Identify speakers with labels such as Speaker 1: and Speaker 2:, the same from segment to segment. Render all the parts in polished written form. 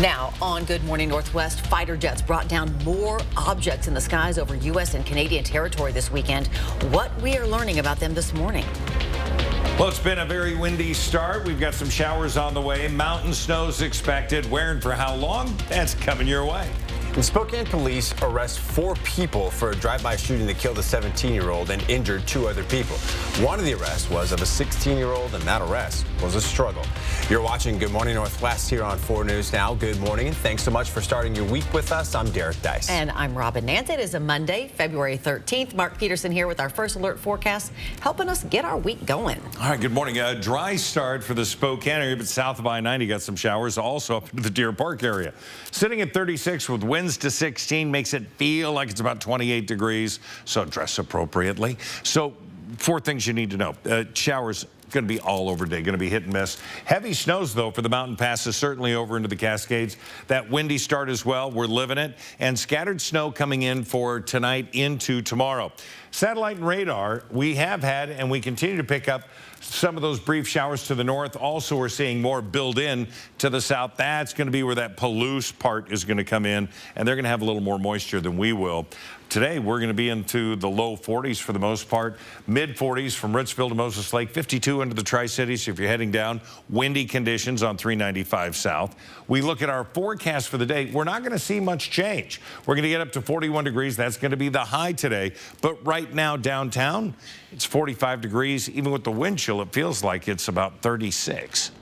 Speaker 1: Now, on Good Morning Northwest, fighter jets brought down more objects in the skies over U.S. and Canadian territory this weekend. What we are learning about them this morning.
Speaker 2: Well, it's been a very windy start. We've got some showers on the way. Mountain snow's expected. Where and for how long? That's coming your way.
Speaker 3: And Spokane police arrest 4 people for a drive-by shooting that killed a 17-year-old and injured 2 other people. One of the arrests was of a 16-year-old, and that arrest was a struggle. You're watching Good Morning Northwest here on 4 News Now. Good morning, and thanks so much for starting your week with us. I'm Derek Dice.
Speaker 1: And I'm Robin Nance. It is a Monday, February 13th. Mark Peterson here with our first alert forecast, helping us get our week going.
Speaker 2: All right, good morning. A dry start for the Spokane area, but south of I-90 got some showers, also up into the Deer Park area. Sitting at 36 with winds to 16 makes it feel like it's about 28 degrees, so dress appropriately. So 4 things you need to know. Showers going to be all over today, going to be hit and miss. Heavy snows, though, for the mountain passes, certainly over into the Cascades. That windy start as well, we're living it. And scattered snow coming in for tonight into tomorrow. Satellite and radar, we have had and we continue to pick up some of those brief showers to the north. Also, we're seeing more build in to the south. That's going to be where that Palouse part is going to come in, and they're going to have a little more moisture than we will. Today, we're going to be into the low 40s for the most part, mid 40s from Ritzville to Moses Lake, 52 into the Tri-Cities if you're heading down. Windy conditions on 395 south. We look at our forecast for the day. We're not going to see much change. We're going to get up to 41 degrees. That's going to be the high today. But right now downtown, it's 45 degrees. Even with the wind chill, it feels like it's about 36.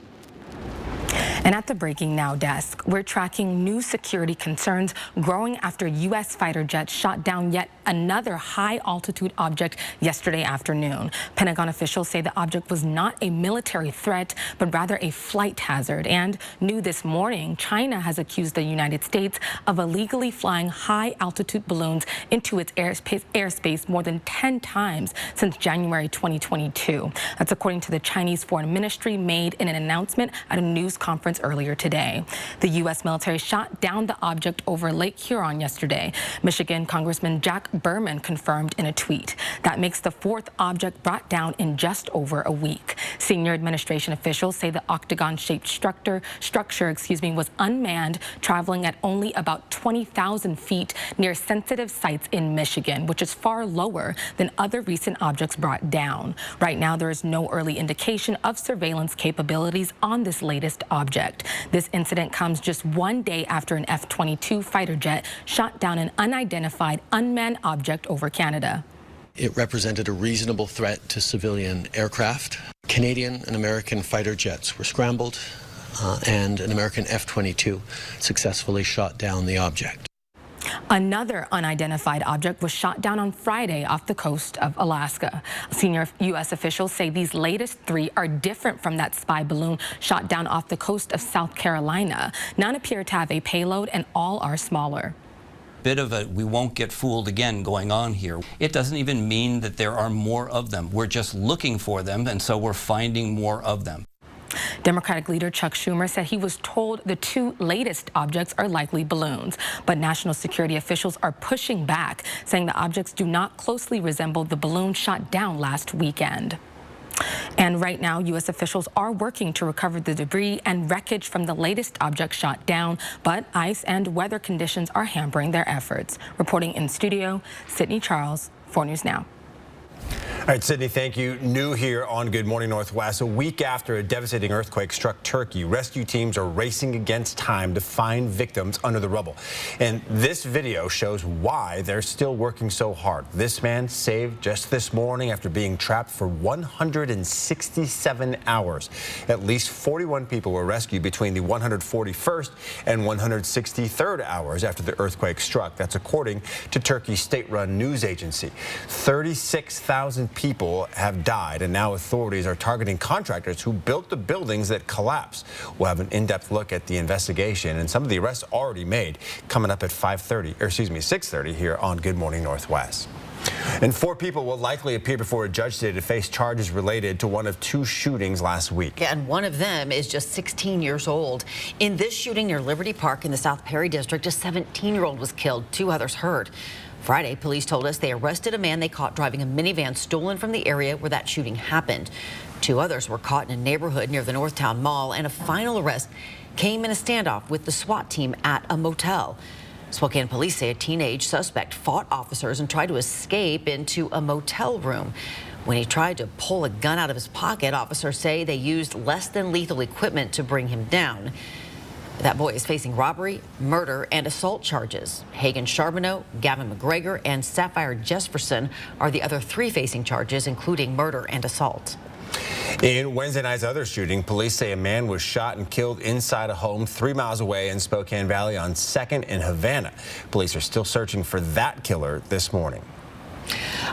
Speaker 4: And at the Breaking Now desk, we're tracking new security concerns growing after U.S. fighter jets shot down yet another high-altitude object yesterday afternoon. Pentagon officials say the object was not a military threat, but rather a flight hazard. And new this morning, China has accused the United States of illegally flying high-altitude balloons into its airspace more than 10 times since January 2022. That's according to the Chinese Foreign Ministry, made in an announcement at a news conference earlier today. The U.S. military shot down the object over Lake Huron yesterday. Michigan Congressman Jack Berman confirmed in a tweet. That makes the 4th object brought down in just over a week. Senior administration officials say the octagon-shaped structure was unmanned, traveling at only about 20,000 feet near sensitive sites in Michigan, which is far lower than other recent objects brought down. Right now, there is no early indication of surveillance capabilities on this latest object. This incident comes just 1 day after an F-22 fighter jet shot down an unidentified unmanned object over Canada.
Speaker 5: It represented a reasonable threat to civilian aircraft. Canadian and American fighter jets were scrambled, and an American F-22 successfully shot down the object.
Speaker 4: Another unidentified object was shot down on Friday off the coast of Alaska. Senior U.S. officials say these latest 3 are different from that spy balloon shot down off the coast of South Carolina. None appear to have a payload, and all are smaller.
Speaker 6: Bit of a we won't get fooled again going on here. It doesn't even mean that there are more of them. We're just looking for them, and so we're finding more of them.
Speaker 4: Democratic leader Chuck Schumer said he was told the 2 latest objects are likely balloons, but national security officials are pushing back, saying the objects do not closely resemble the balloon shot down last weekend. And right now, U.S. officials are working to recover the debris and wreckage from the latest object shot down, but ice and weather conditions are hampering their efforts. Reporting in studio, Sydney Charles, 4 News Now.
Speaker 3: All right, Sydney, thank you. New here on Good Morning Northwest. A week after a devastating earthquake struck Turkey, rescue teams are racing against time to find victims under the rubble. And this video shows why they're still working so hard. This man saved just this morning after being trapped for 167 hours. At least 41 people were rescued between the 141st and 163rd hours after the earthquake struck. That's according to Turkey's state-run news agency. 36,000 people have died, and now authorities are targeting contractors who built the buildings that collapsed. We'll have an in-depth look at the investigation and some of the arrests already made coming up at 6:30 here on Good Morning Northwest. And 4 people will likely appear before a judge today to face charges related to one of 2 shootings last week.
Speaker 1: And one of them is just 16 years old. In this shooting near Liberty Park in the South Perry district, a 17-year-old was killed, 2 others hurt. Friday, police told us they arrested a man they caught driving a minivan stolen from the area where that shooting happened. 2 others were caught in a neighborhood near the Northtown Mall, and a final arrest came in a standoff with the SWAT team at a motel. Spokane police say a teenage suspect fought officers and tried to escape into a motel room. When he tried to pull a gun out of his pocket, officers say they used less than lethal equipment to bring him down. That boy is facing robbery, murder, and assault charges. Hagen Charbonneau, Gavin McGregor, and Sapphire Jesperson are the other 3 facing charges, including murder and assault.
Speaker 3: In Wednesday night's other shooting, police say a man was shot and killed inside a home 3 miles away in Spokane Valley on 2nd and Havana. Police are still searching for that killer this morning.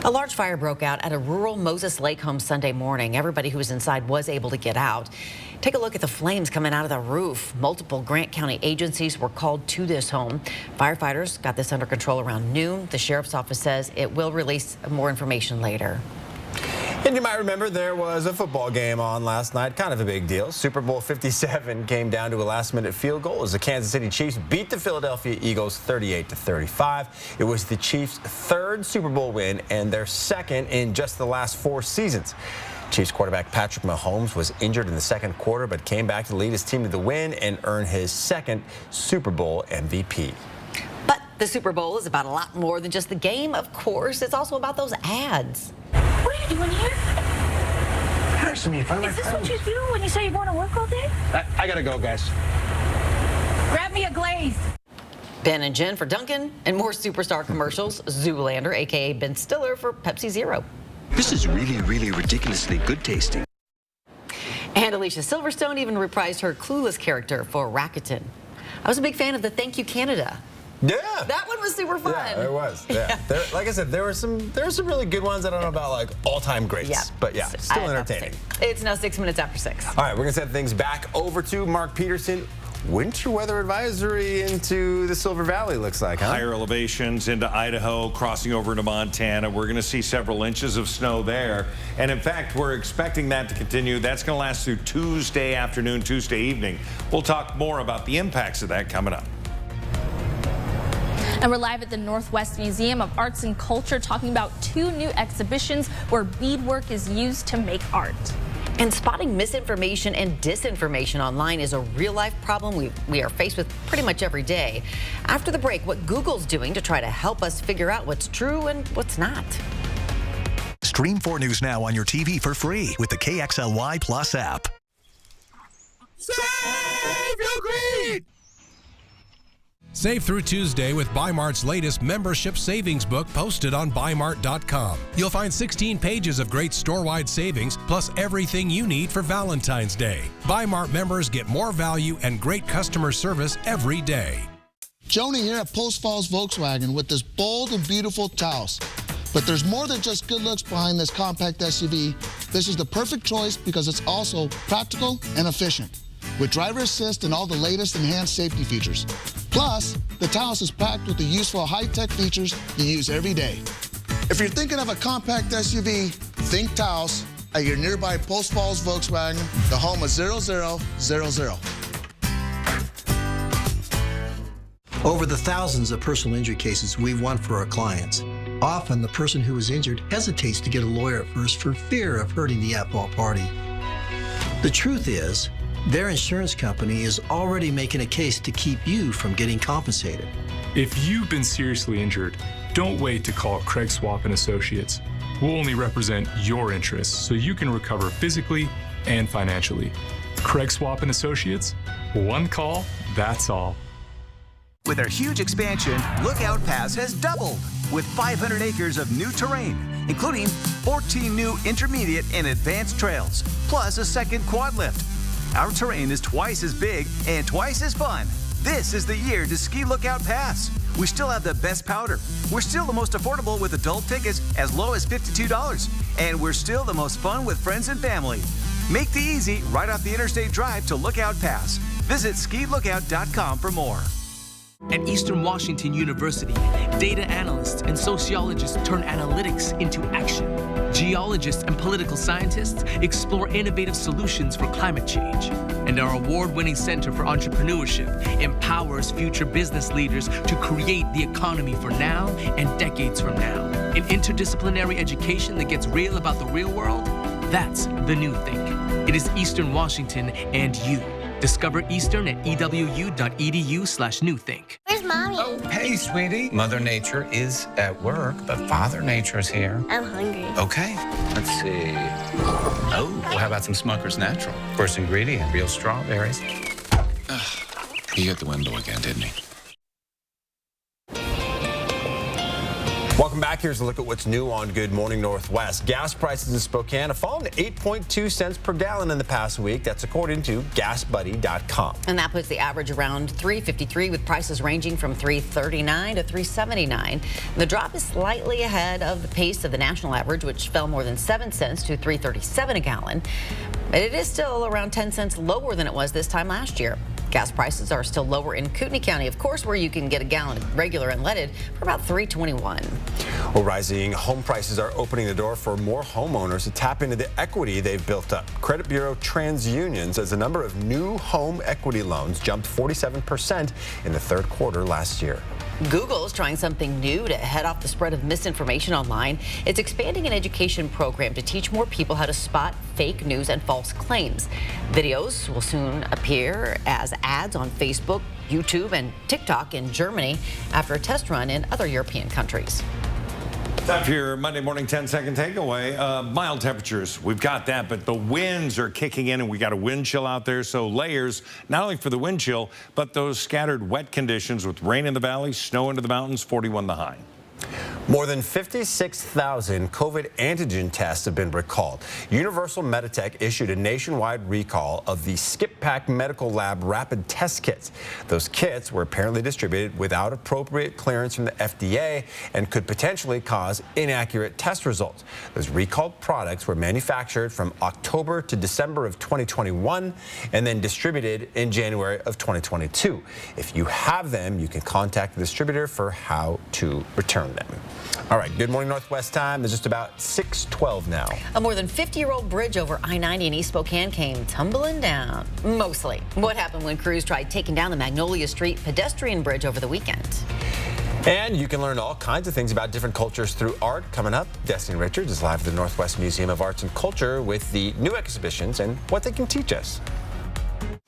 Speaker 1: A large fire broke out at a rural Moses Lake home Sunday morning. Everybody who was inside was able to get out. Take a look at the flames coming out of the roof. Multiple Grant County agencies were called to this home. Firefighters got this under control around noon. The sheriff's office says it will release more information later.
Speaker 3: And you might remember there was a football game on last night, kind of a big deal. Super Bowl 57 came down to a last-minute field goal as the Kansas City Chiefs beat the Philadelphia Eagles 38-35. It was the Chiefs' 3rd Super Bowl win and their 2nd in just the last 4 seasons. Chiefs quarterback Patrick Mahomes was injured in the 2nd quarter, but came back to lead his team to the win and earn his 2nd Super Bowl MVP.
Speaker 1: But the Super Bowl is about a lot more than just the game, of course. It's also about those ads.
Speaker 7: What are you doing here?
Speaker 8: Is
Speaker 7: this what you do when you say you're going to work all day?
Speaker 8: I gotta go, guys.
Speaker 7: Grab me a glaze.
Speaker 1: Ben and Jen for Dunkin', and more superstar commercials. Zoolander, a.k.a. Ben Stiller, for Pepsi Zero.
Speaker 9: This is really ridiculously good tasting.
Speaker 1: And Alicia Silverstone even reprised her Clueless character for Rakuten. I was a big fan of the Thank You Canada.
Speaker 3: Yeah.
Speaker 1: That one was super fun.
Speaker 3: Yeah, it was. Yeah. Like I said, there were some really good ones. I don't know about like all-time greats.
Speaker 1: Yeah.
Speaker 3: But yeah, still entertaining.
Speaker 1: It's now 6 minutes after 6.
Speaker 3: All right, we're going to send things back over to Mark Peterson. Winter weather advisory into the Silver Valley, looks like, huh?
Speaker 2: Higher elevations into Idaho, crossing over into Montana. We're going to see several inches of snow there. And in fact, we're expecting that to continue. That's going to last through Tuesday afternoon, Tuesday evening. We'll talk more about the impacts of that coming up.
Speaker 10: And we're live at the Northwest Museum of Arts and Culture talking about 2 new exhibitions where beadwork is used to make art.
Speaker 1: And spotting misinformation and disinformation online is a real-life problem we are faced with pretty much every day. After the break, what Google's doing to try to help us figure out what's true and what's not.
Speaker 11: Stream 4 News now on your TV for free with the KXLY Plus app.
Speaker 12: Save your greed! Save through Tuesday with Bi-Mart's latest membership savings book posted on Bi-Mart.com. You'll find 16 pages of great store-wide savings, plus everything you need for Valentine's Day. Bi-Mart members get more value and great customer service every day.
Speaker 13: Joni here at Post Falls Volkswagen with this bold and beautiful Taos. But there's more than just good looks behind this compact SUV. This is the perfect choice because it's also practical and efficient, with driver assist and all the latest enhanced safety features. Plus, the Taos is packed with the useful high-tech features you use every day. If you're thinking of a compact SUV, think Taos at your nearby Post Falls Volkswagen, the home of 0000.
Speaker 14: Over the thousands of personal injury cases we've won for our clients, often the person who was injured hesitates to get a lawyer at first for fear of hurting the at-fault party. The truth is, their insurance company is already making a case to keep you from getting compensated.
Speaker 15: If you've been seriously injured, don't wait to call Craig Swap & Associates. We'll only represent your interests so you can recover physically and financially. Craig Swap & Associates, one call, that's all.
Speaker 16: With our huge expansion, Lookout Pass has doubled with 500 acres of new terrain, including 14 new intermediate and advanced trails, plus a second quad lift. Our terrain is twice as big and twice as fun. This is the year to ski Lookout Pass. We still have the best powder. We're still the most affordable with adult tickets as low as $52. And we're still the most fun with friends and family. Make the easy right off the Interstate Drive to Lookout Pass. Visit skilookout.com for more.
Speaker 17: At Eastern Washington University, data analysts and sociologists turn analytics into action. Geologists and political scientists explore innovative solutions for climate change. And our award-winning Center for Entrepreneurship empowers future business leaders to create the economy for now and decades from now. An interdisciplinary education that gets real about the real world, that's the new thing. It is Eastern Washington and you. Discover Eastern at ewu.edu/newthink.
Speaker 18: Where's Mommy?
Speaker 19: Oh, hey, sweetie. Mother Nature is at work, but Father Nature's here.
Speaker 18: I'm hungry.
Speaker 19: Okay. Let's see. Oh, well, how about some Smucker's Natural? First ingredient, real strawberries. Ugh, he hit the window again, didn't he?
Speaker 3: Welcome back. Here's a look at what's new on Good Morning Northwest. Gas prices in Spokane have fallen to 8.2 cents per gallon in the past week. That's according to GasBuddy.com.
Speaker 1: And that puts the average around $3.53 with prices ranging from $3.39 to $3.79. The drop is slightly ahead of the pace of the national average, which fell more than 7 cents to $3.37 a gallon. But it is still around 10 cents lower than it was this time last year. Gas prices are still lower in Kootenai County, of course, where you can get a gallon of regular unleaded for about $3.21.
Speaker 3: Well, rising home prices are opening the door for more homeowners to tap into the equity they've built up. Credit Bureau TransUnion says the number of new home equity loans jumped 47% in the third quarter last year.
Speaker 1: Google is trying something new to head off the spread of misinformation online. It's expanding an education program to teach more people how to spot fake news and false claims. Videos will soon appear as ads on Facebook, YouTube, and TikTok in Germany after a test run in other European countries.
Speaker 2: Time for your Monday morning 10-second takeaway. Mild temperatures, we've got that, but the winds are kicking in and we got a wind chill out there. So layers, not only for the wind chill, but those scattered wet conditions with rain in the valley, snow into the mountains, 41 the high.
Speaker 3: More than 56,000 COVID antigen tests have been recalled. Universal Meditech issued a nationwide recall of the SkipPak Medical Lab rapid test kits. Those kits were apparently distributed without appropriate clearance from the FDA and could potentially cause inaccurate test results. Those recalled products were manufactured from October to December of 2021 and then distributed in January of 2022. If you have them, you can contact the distributor for how to return them. All right, Good Morning Northwest time is just about 6:12 now.
Speaker 1: A more than 50-year-old bridge over I-90 in East Spokane came tumbling down, mostly. What happened when crews tried taking down the Magnolia Street pedestrian bridge over the weekend?
Speaker 3: And you can learn all kinds of things about different cultures through art. Coming up, Destiny Richards is live at the Northwest Museum of Arts and Culture with the new exhibitions and what they can teach us.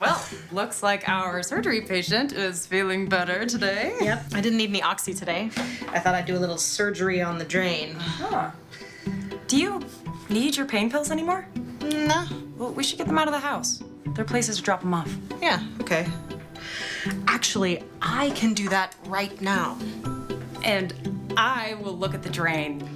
Speaker 20: Well, looks like our surgery patient is feeling better today.
Speaker 21: Yep, I didn't need any oxy today. I thought I'd do a little surgery on the drain.
Speaker 20: Huh. Do you need your pain pills anymore?
Speaker 21: No.
Speaker 20: Well, we should get them out of the house. There are places to drop them off.
Speaker 21: Yeah, okay. Actually, I can do that right now.
Speaker 20: And I will look at the drain.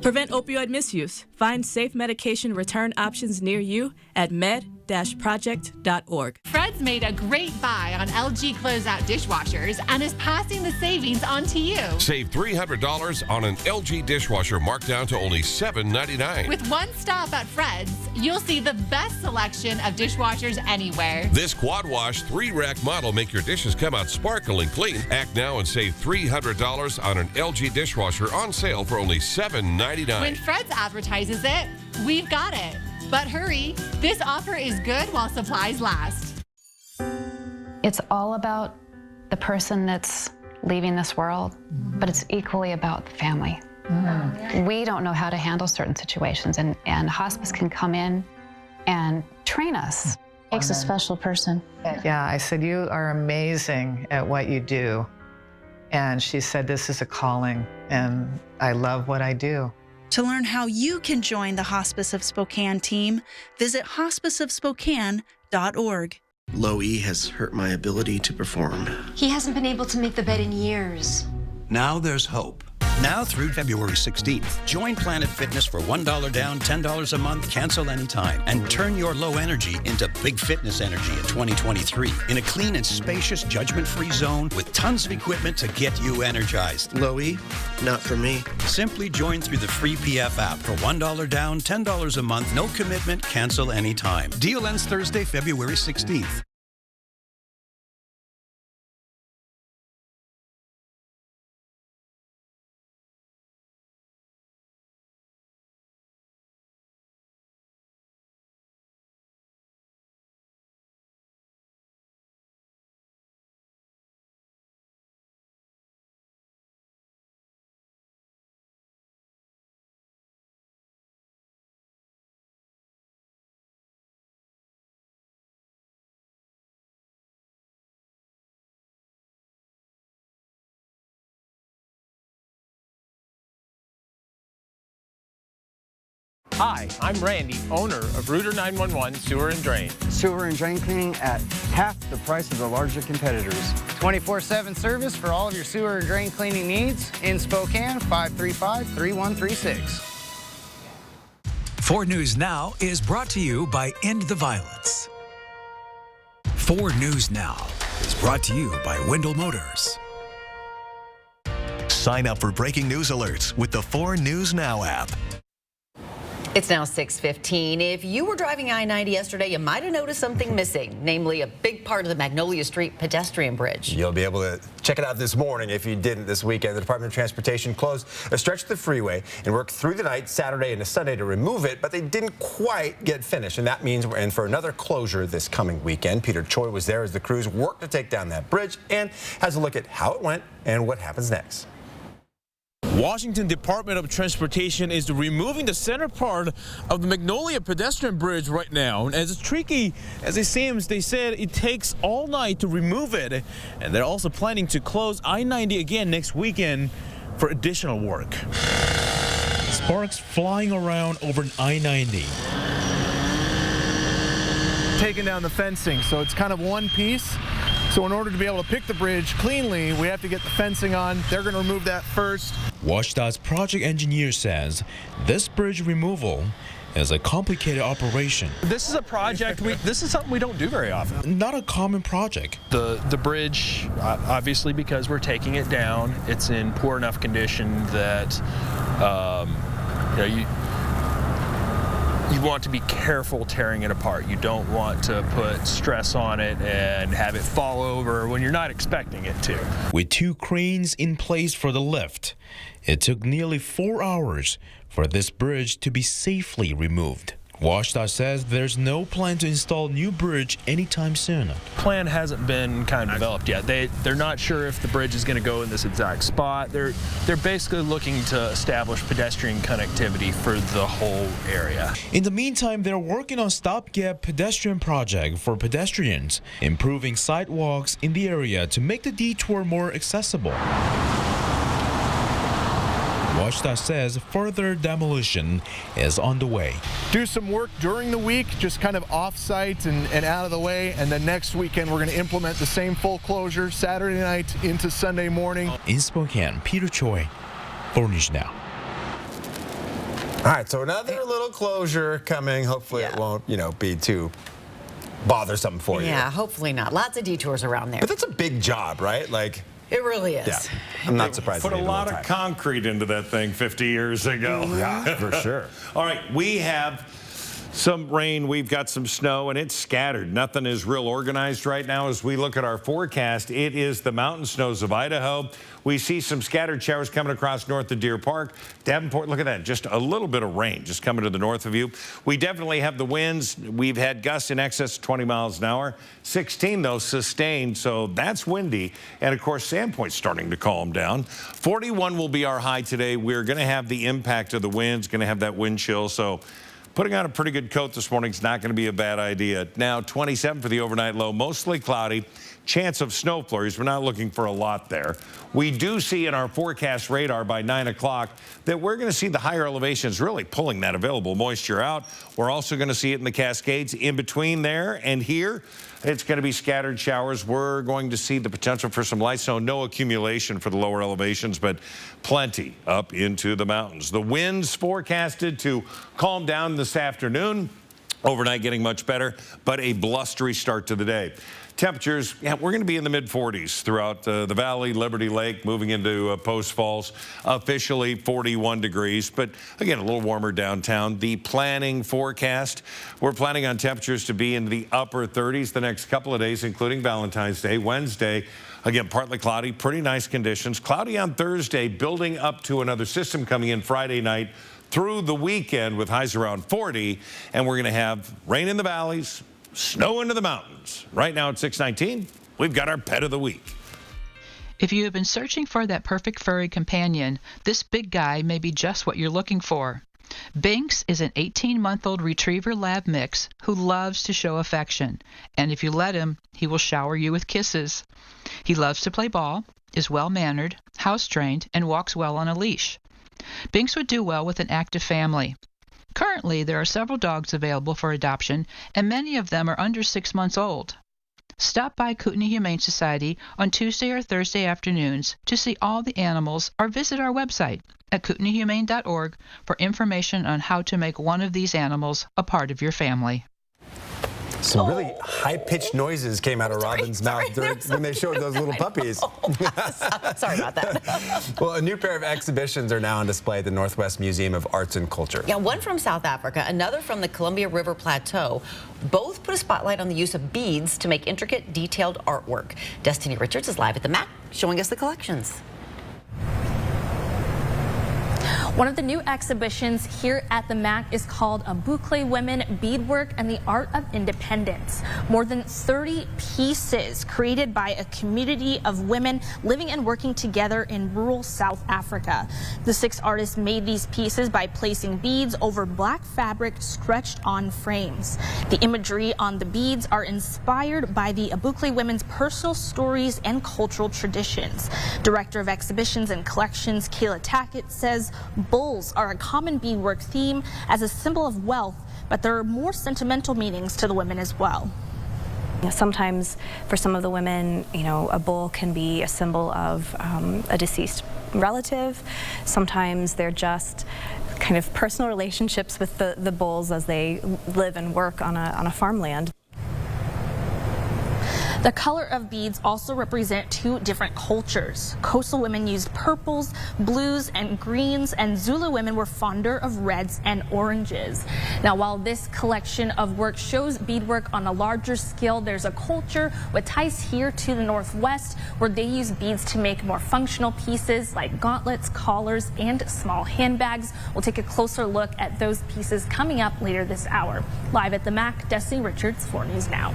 Speaker 22: Prevent opioid misuse. Find safe medication return options near you at med-project.org.
Speaker 23: Fred's made a great buy on LG closeout dishwashers and is passing the savings on to you.
Speaker 24: Save $300 on an LG dishwasher marked down to only $7.99.
Speaker 23: With one stop at Fred's, you'll see the best selection of dishwashers anywhere.
Speaker 24: This quad wash 3-rack model make your dishes come out sparkling clean. Act now and save $300 on an LG dishwasher on sale for only $7.99.
Speaker 23: When Fred's advertises it, we've got it. But hurry, this offer is good while supplies last.
Speaker 25: It's all about the person that's leaving this world, but it's equally about the family. We don't know how to handle certain situations, and hospice can come in and train us.
Speaker 26: Takes a special person.
Speaker 27: Yeah, I said, you are amazing at what you do. And she said, this is a calling, and I love what I do.
Speaker 28: To learn how you can join the Hospice of Spokane team, visit hospiceofspokane.org.
Speaker 29: Low E has hurt my ability to perform.
Speaker 30: He hasn't been able to make the bed in years.
Speaker 31: Now there's hope. Now through February 16th, join Planet Fitness for $1 down, $10 a month, cancel anytime, and turn your low energy into big fitness energy in 2023 in a clean and spacious, judgment-free zone with tons of equipment to get you energized.
Speaker 29: Low E, not for me.
Speaker 31: Simply join through the free PF app for $1 down, $10 a month, no commitment, cancel anytime. Deal ends Thursday, February 16th.
Speaker 4: Hi, I'm Randy, owner of Rooter 911 Sewer and Drain.
Speaker 5: Sewer and drain cleaning at half the price of the larger competitors.
Speaker 6: 24/7 service for all of your sewer and drain cleaning needs in Spokane, 535-3136.
Speaker 7: 4 News Now is brought to you by End the Violence. 4 News Now is brought to you by Wendell Motors.
Speaker 8: Sign up for breaking news alerts with the 4 News Now app.
Speaker 1: It's now 6:15. If you were driving I-90 yesterday, you might have noticed something missing, namely a big part of the Magnolia Street pedestrian bridge.
Speaker 3: You'll be able to check it out this morning if you didn't this weekend. The Department of Transportation closed a stretch of the freeway and worked through the night, Saturday into Sunday, to remove it, but they didn't quite get finished. And that means we're in for another closure this coming weekend. Peter Choi was there as the crews worked to take down that bridge and has a look at how it went and what happens next.
Speaker 9: Washington Department of Transportation is removing the center part of the Magnolia pedestrian bridge right now. And as tricky as it seems, they said it takes all night to remove it. And they're also planning to close I-90 again next weekend for additional work. Sparks flying around over I-90.
Speaker 10: Taking down the fencing, so it's kind of one piece. So in order to be able to pick the bridge cleanly, we have to get the fencing on. They're going to remove that first.
Speaker 9: WashDOT's project engineer says this bridge removal is a complicated operation.
Speaker 10: This is a project, this is something we don't do very often.
Speaker 9: Not a common project.
Speaker 10: The bridge, obviously because we're taking it down, it's in poor enough condition that you want to be careful tearing it apart. You don't want to put stress on it and have it fall over when you're not expecting it to.
Speaker 9: With 2 cranes in place for the lift, it took nearly 4 hours for this bridge to be safely removed. WashDOT says there's no plan to install new bridge anytime soon.
Speaker 10: Plan hasn't been kind of developed yet. They're not sure if the bridge is going to go in this exact spot. They're basically looking to establish pedestrian connectivity for the whole area.
Speaker 9: In the meantime, they're working on stopgap pedestrian project for pedestrians, improving sidewalks in the area to make the detour more accessible. WashDOT says further demolition is on the way.
Speaker 10: Do some work during the week, just kind of off-site and out of the way, and then next weekend we're going to implement the same full closure Saturday night into Sunday morning.
Speaker 9: In Spokane, Peter Choi, 4 News Now.
Speaker 3: All right, so another little closure coming. Hopefully it won't, be too bothersome for you.
Speaker 1: Yeah, hopefully not. Lots of detours around there.
Speaker 3: But that's a big job, right?
Speaker 1: It really is.
Speaker 3: Yeah, I'm not surprised.
Speaker 2: Put a lot of concrete into that thing 50 years ago.
Speaker 3: Yeah, for sure.
Speaker 2: All right, we have some rain. We've got some snow, and it's scattered. Nothing is real organized right now. As we look at our forecast, it is the mountain snows of Idaho. We see some scattered showers coming across north of Deer Park. Davenport, look at that. Just a little bit of rain just coming to the north of you. We definitely have the winds. We've had gusts in excess of 20 miles an hour. 16, though, sustained, so that's windy. And, of course, Sandpoint's starting to calm down. 41 will be our high today. We're going to have the impact of the winds, going to have that wind chill. So putting on a pretty good coat this morning is not going to be a bad idea. Now, 27 for the overnight low, mostly cloudy. Chance of snow flurries. We're not looking for a lot there. We do see in our forecast radar by 9 o'clock that we're going to see the higher elevations really pulling that available moisture out. We're also going to see it in the Cascades. In between there and here, it's going to be scattered showers. We're going to see the potential for some light snow. No accumulation for the lower elevations, but plenty up into the mountains. The winds forecasted to calm down this afternoon. Overnight getting much better, but a blustery start to the day. Temperatures, we're going to be in the mid-40s throughout the valley, Liberty Lake, moving into Post Falls, officially 41 degrees, but again, a little warmer downtown. The planning forecast, we're planning on temperatures to be in the upper 30s the next couple of days, including Valentine's Day, Wednesday. Again, partly cloudy, pretty nice conditions. Cloudy on Thursday, building up to another system coming in Friday night through the weekend with highs around 40, and we're going to have rain in the valleys, snow into the mountains. Right now at 6:19, we've got our pet of the week.
Speaker 11: If you have been searching for that perfect furry companion, this big guy may be just what you're looking for. Binks is an 18-month-old retriever lab mix who loves to show affection, and if you let him, he will shower you with kisses. He loves to play ball, is well-mannered, house-trained, and walks well on a leash. Binks would do well with an active family. Currently, there are several dogs available for adoption, and many of them are under 6 months old. Stop by Kootenai Humane Society on Tuesday or Thursday afternoons to see all the animals, or visit our website at kootenaihumane.org for information on how to make one of these animals a part of your family.
Speaker 3: Some really high-pitched noises came out of Robin's mouth when they showed those little puppies.
Speaker 1: Sorry about that.
Speaker 3: Well, a new pair of exhibitions are now on display at the Northwest Museum of Arts and Culture.
Speaker 1: Yeah, one from South Africa, another from the Columbia River Plateau. Both put a spotlight on the use of beads to make intricate, detailed artwork. Destiny Richards is live at the MAC, showing us the collections.
Speaker 12: One of the new exhibitions here at the MAC is called Abukle Women, Beadwork and the Art of Independence. More than 30 pieces created by a community of women living and working together in rural South Africa. The 6 artists made these pieces by placing beads over black fabric stretched on frames. The imagery on the beads are inspired by the Abukle women's personal stories and cultural traditions. Director of Exhibitions and Collections, Kayla Tackett, says bulls are a common beadwork theme as a symbol of wealth, but there are more sentimental meanings to the women as well.
Speaker 13: Sometimes for some of the women, a bull can be a symbol of a deceased relative. Sometimes they're just kind of personal relationships with the bulls as they live and work on a farmland.
Speaker 12: The color of beads also represent 2 different cultures. Coastal women used purples, blues, and greens, and Zulu women were fonder of reds and oranges. Now, while this collection of work shows beadwork on a larger scale, there's a culture with ties here to the Northwest where they use beads to make more functional pieces like gauntlets, collars, and small handbags. We'll take a closer look at those pieces coming up later this hour. Live at the MAC, Destiny Richards, 4 News Now.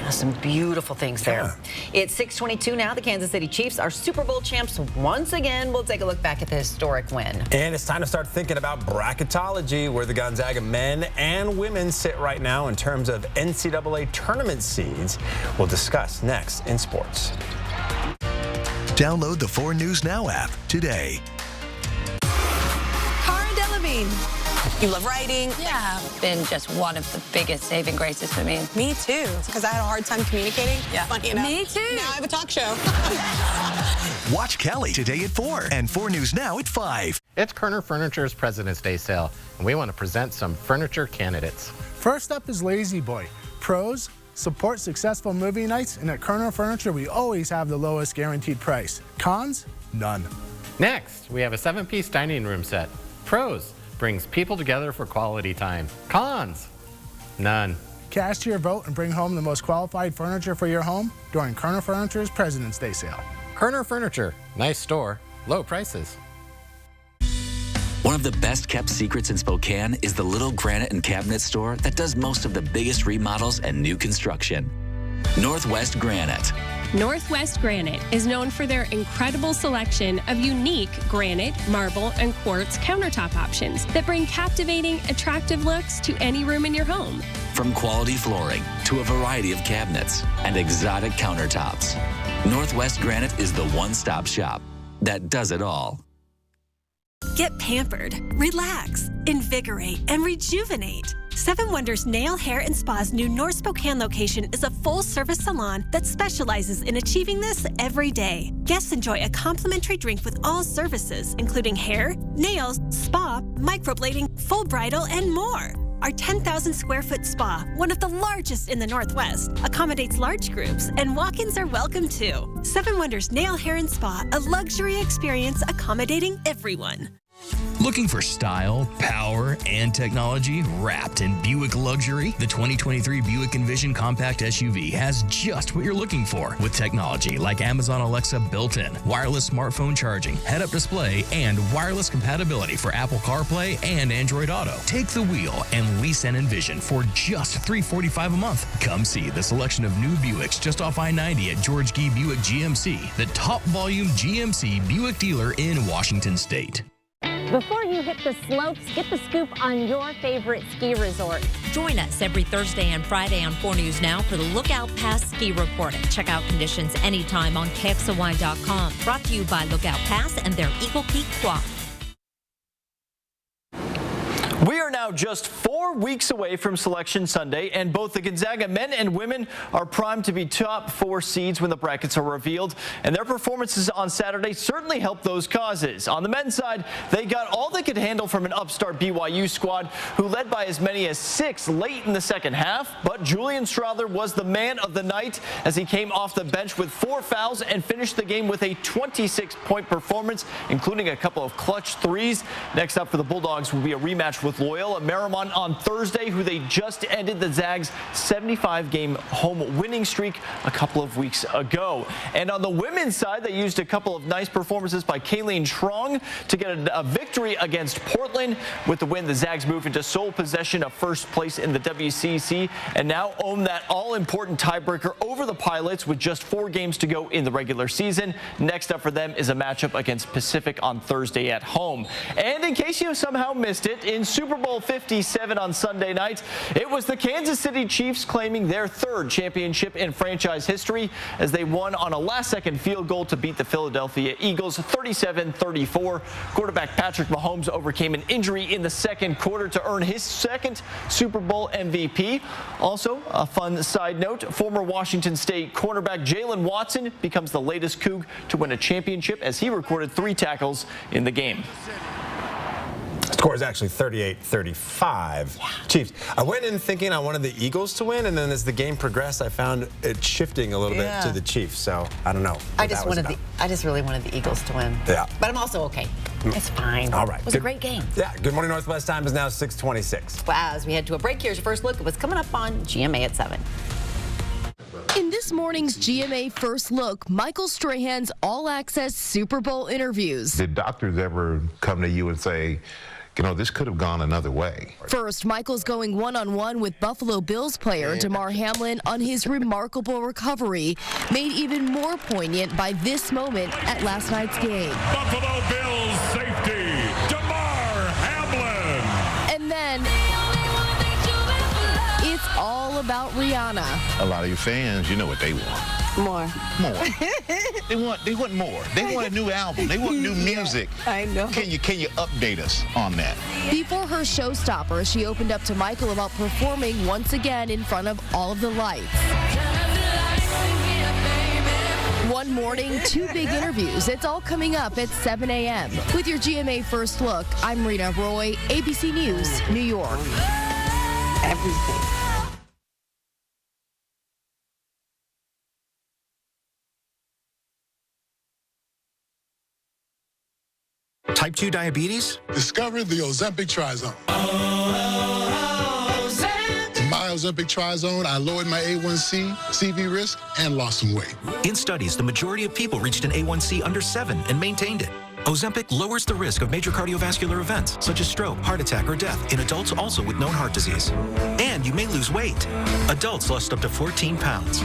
Speaker 1: Some beautiful things there. It's 6:22 now. The Kansas City Chiefs are Super Bowl champs once again. We'll take a look back at the historic win.
Speaker 3: And it's time to start thinking about bracketology, where the Gonzaga men and women sit right now in terms of NCAA tournament seeds. We'll discuss next in sports.
Speaker 8: Download the 4 News Now app today.
Speaker 14: Cara Delevingne. You love writing. Yeah, been just one of the biggest saving graces for me. Me too, because I had a hard time communicating. Yeah. Funny enough. Me too. Now I have a talk show.
Speaker 8: Watch Kelly today at 4 and 4 News Now at 5.
Speaker 4: It's Kerner Furniture's President's Day sale, and we want to present some furniture candidates.
Speaker 15: First up is Lazy Boy. Pros, support successful movie nights, and at Kerner Furniture, we always have the lowest guaranteed price. Cons? None.
Speaker 4: Next, we have a 7-piece dining room set. Pros, brings people together for quality time. Cons? None.
Speaker 15: Cast your vote and bring home the most qualified furniture for your home during Kerner Furniture's President's Day sale.
Speaker 4: Kerner Furniture, nice store, low prices.
Speaker 16: One of the best kept secrets in Spokane is the little granite and cabinet store that does most of the biggest remodels and new construction. Northwest Granite.
Speaker 17: Northwest Granite is known for their incredible selection of unique granite, marble, and quartz countertop options that bring captivating, attractive looks to any room in your home.
Speaker 16: From quality flooring to a variety of cabinets and exotic countertops, Northwest Granite is the one-stop shop that does it all.
Speaker 18: Get pampered, relax, invigorate, and rejuvenate. 7 Wonders Nail, Hair, and Spa's new North Spokane location is a full-service salon that specializes in achieving this every day. Guests enjoy a complimentary drink with all services, including hair, nails, spa, microblading, full bridal, and more. Our 10,000 square foot spa, one of the largest in the Northwest, accommodates large groups, and walk-ins are welcome too. 7 Wonders Nail, Hair, and Spa, a luxury experience accommodating everyone.
Speaker 19: Looking for style, power, and technology wrapped in Buick luxury? The 2023 Buick Envision Compact SUV has just what you're looking for, with technology like Amazon Alexa built-in, wireless smartphone charging, head-up display, and wireless compatibility for Apple CarPlay and Android Auto. Take the wheel and lease an Envision for just $345 a month. Come see the selection of new Buicks just off I-90 at George Gee Buick GMC, the top volume GMC Buick dealer in Washington State.
Speaker 20: Before you hit the slopes, get the scoop on your favorite ski resort.
Speaker 21: Join us every Thursday and Friday on 4 News Now for the Lookout Pass Ski Report. Check out conditions anytime on KXLY.com. Brought to you by Lookout Pass and their Eagle Peak Quad.
Speaker 26: We are now
Speaker 5: now just 4 weeks away from Selection Sunday, and both the Gonzaga men and women are primed to be top 4 seeds when the brackets are revealed, and their performances on Saturday certainly helped those causes. On the men's side, they got all they could handle from an upstart BYU squad who led by as many as 6 late in the second half, but Julian Strawther was the man of the night as he came off the bench with 4 fouls and finished the game with a 26-point performance, including a couple of clutch threes. Next up for the Bulldogs will be a rematch with Loyola Marymount on Thursday, who they just ended the Zags' 75-game home winning streak a couple of weeks ago. And on the women's side, they used a couple of nice performances by Kayleen Trong to get a victory against Portland. With the win, the Zags move into sole possession of first place in the WCC and now own that all-important tiebreaker over the Pilots with just 4 games to go in the regular season. Next up for them is a matchup against Pacific on Thursday at home. And in case you somehow missed it, in Super Bowl 57 on Sunday night, it was the Kansas City Chiefs claiming their 3rd championship in franchise history as they won on a last-second field goal to beat the Philadelphia Eagles 37-34. Quarterback Patrick Mahomes overcame an injury in the second quarter to earn his 2nd Super Bowl MVP. Also, a fun side note, former Washington State cornerback Jalen Watson becomes the latest Coug to win a championship as he recorded 3 tackles in the game.
Speaker 3: Score is actually 38-35 Chiefs. I went in thinking I wanted the Eagles to win, and then as the game progressed, I found it shifting a little bit to the Chiefs. So I don't know.
Speaker 1: I just really wanted the Eagles to win.
Speaker 3: Yeah.
Speaker 1: But I'm also okay. It's fine.
Speaker 3: All right.
Speaker 1: It was a great game.
Speaker 3: Yeah. Good Morning Northwest time is now 6:26.
Speaker 1: Well, as we head to a break, here's your first look at what's coming up on GMA at 7.
Speaker 22: In this morning's GMA First Look, Michael Strahan's all-access Super Bowl interviews.
Speaker 23: Did doctors ever come to you and say, you know, this could have gone another way?
Speaker 22: First, Michael's going one-on-one with Buffalo Bills player Damar Hamlin on his remarkable recovery, made even more poignant by this moment at last night's game.
Speaker 24: Buffalo Bills safety, Damar Hamlin.
Speaker 22: And then it's all about Rihanna.
Speaker 23: A lot of your fans, you know what they want.
Speaker 22: More.
Speaker 23: They want more. They want a new album. They want new music.
Speaker 22: I know.
Speaker 23: Can you update us on that?
Speaker 22: Before her showstopper, she opened up to Michael about performing once again in front of all of the lights. One morning, 2 big interviews. It's all coming up at 7 a.m. With your GMA First Look, I'm Rena Roy, ABC News, New York.
Speaker 14: Everything.
Speaker 8: Type 2 diabetes?
Speaker 25: Discover the Ozempic Trizone. In my Ozempic Trizone, I lowered my A1C, CV risk, and lost some weight.
Speaker 8: In studies, the majority of people reached an A1C under 7 and maintained it. Ozempic lowers the risk of major cardiovascular events, such as stroke, heart attack, or death in adults also with known heart disease. And you may lose weight. Adults lost up to 14 pounds.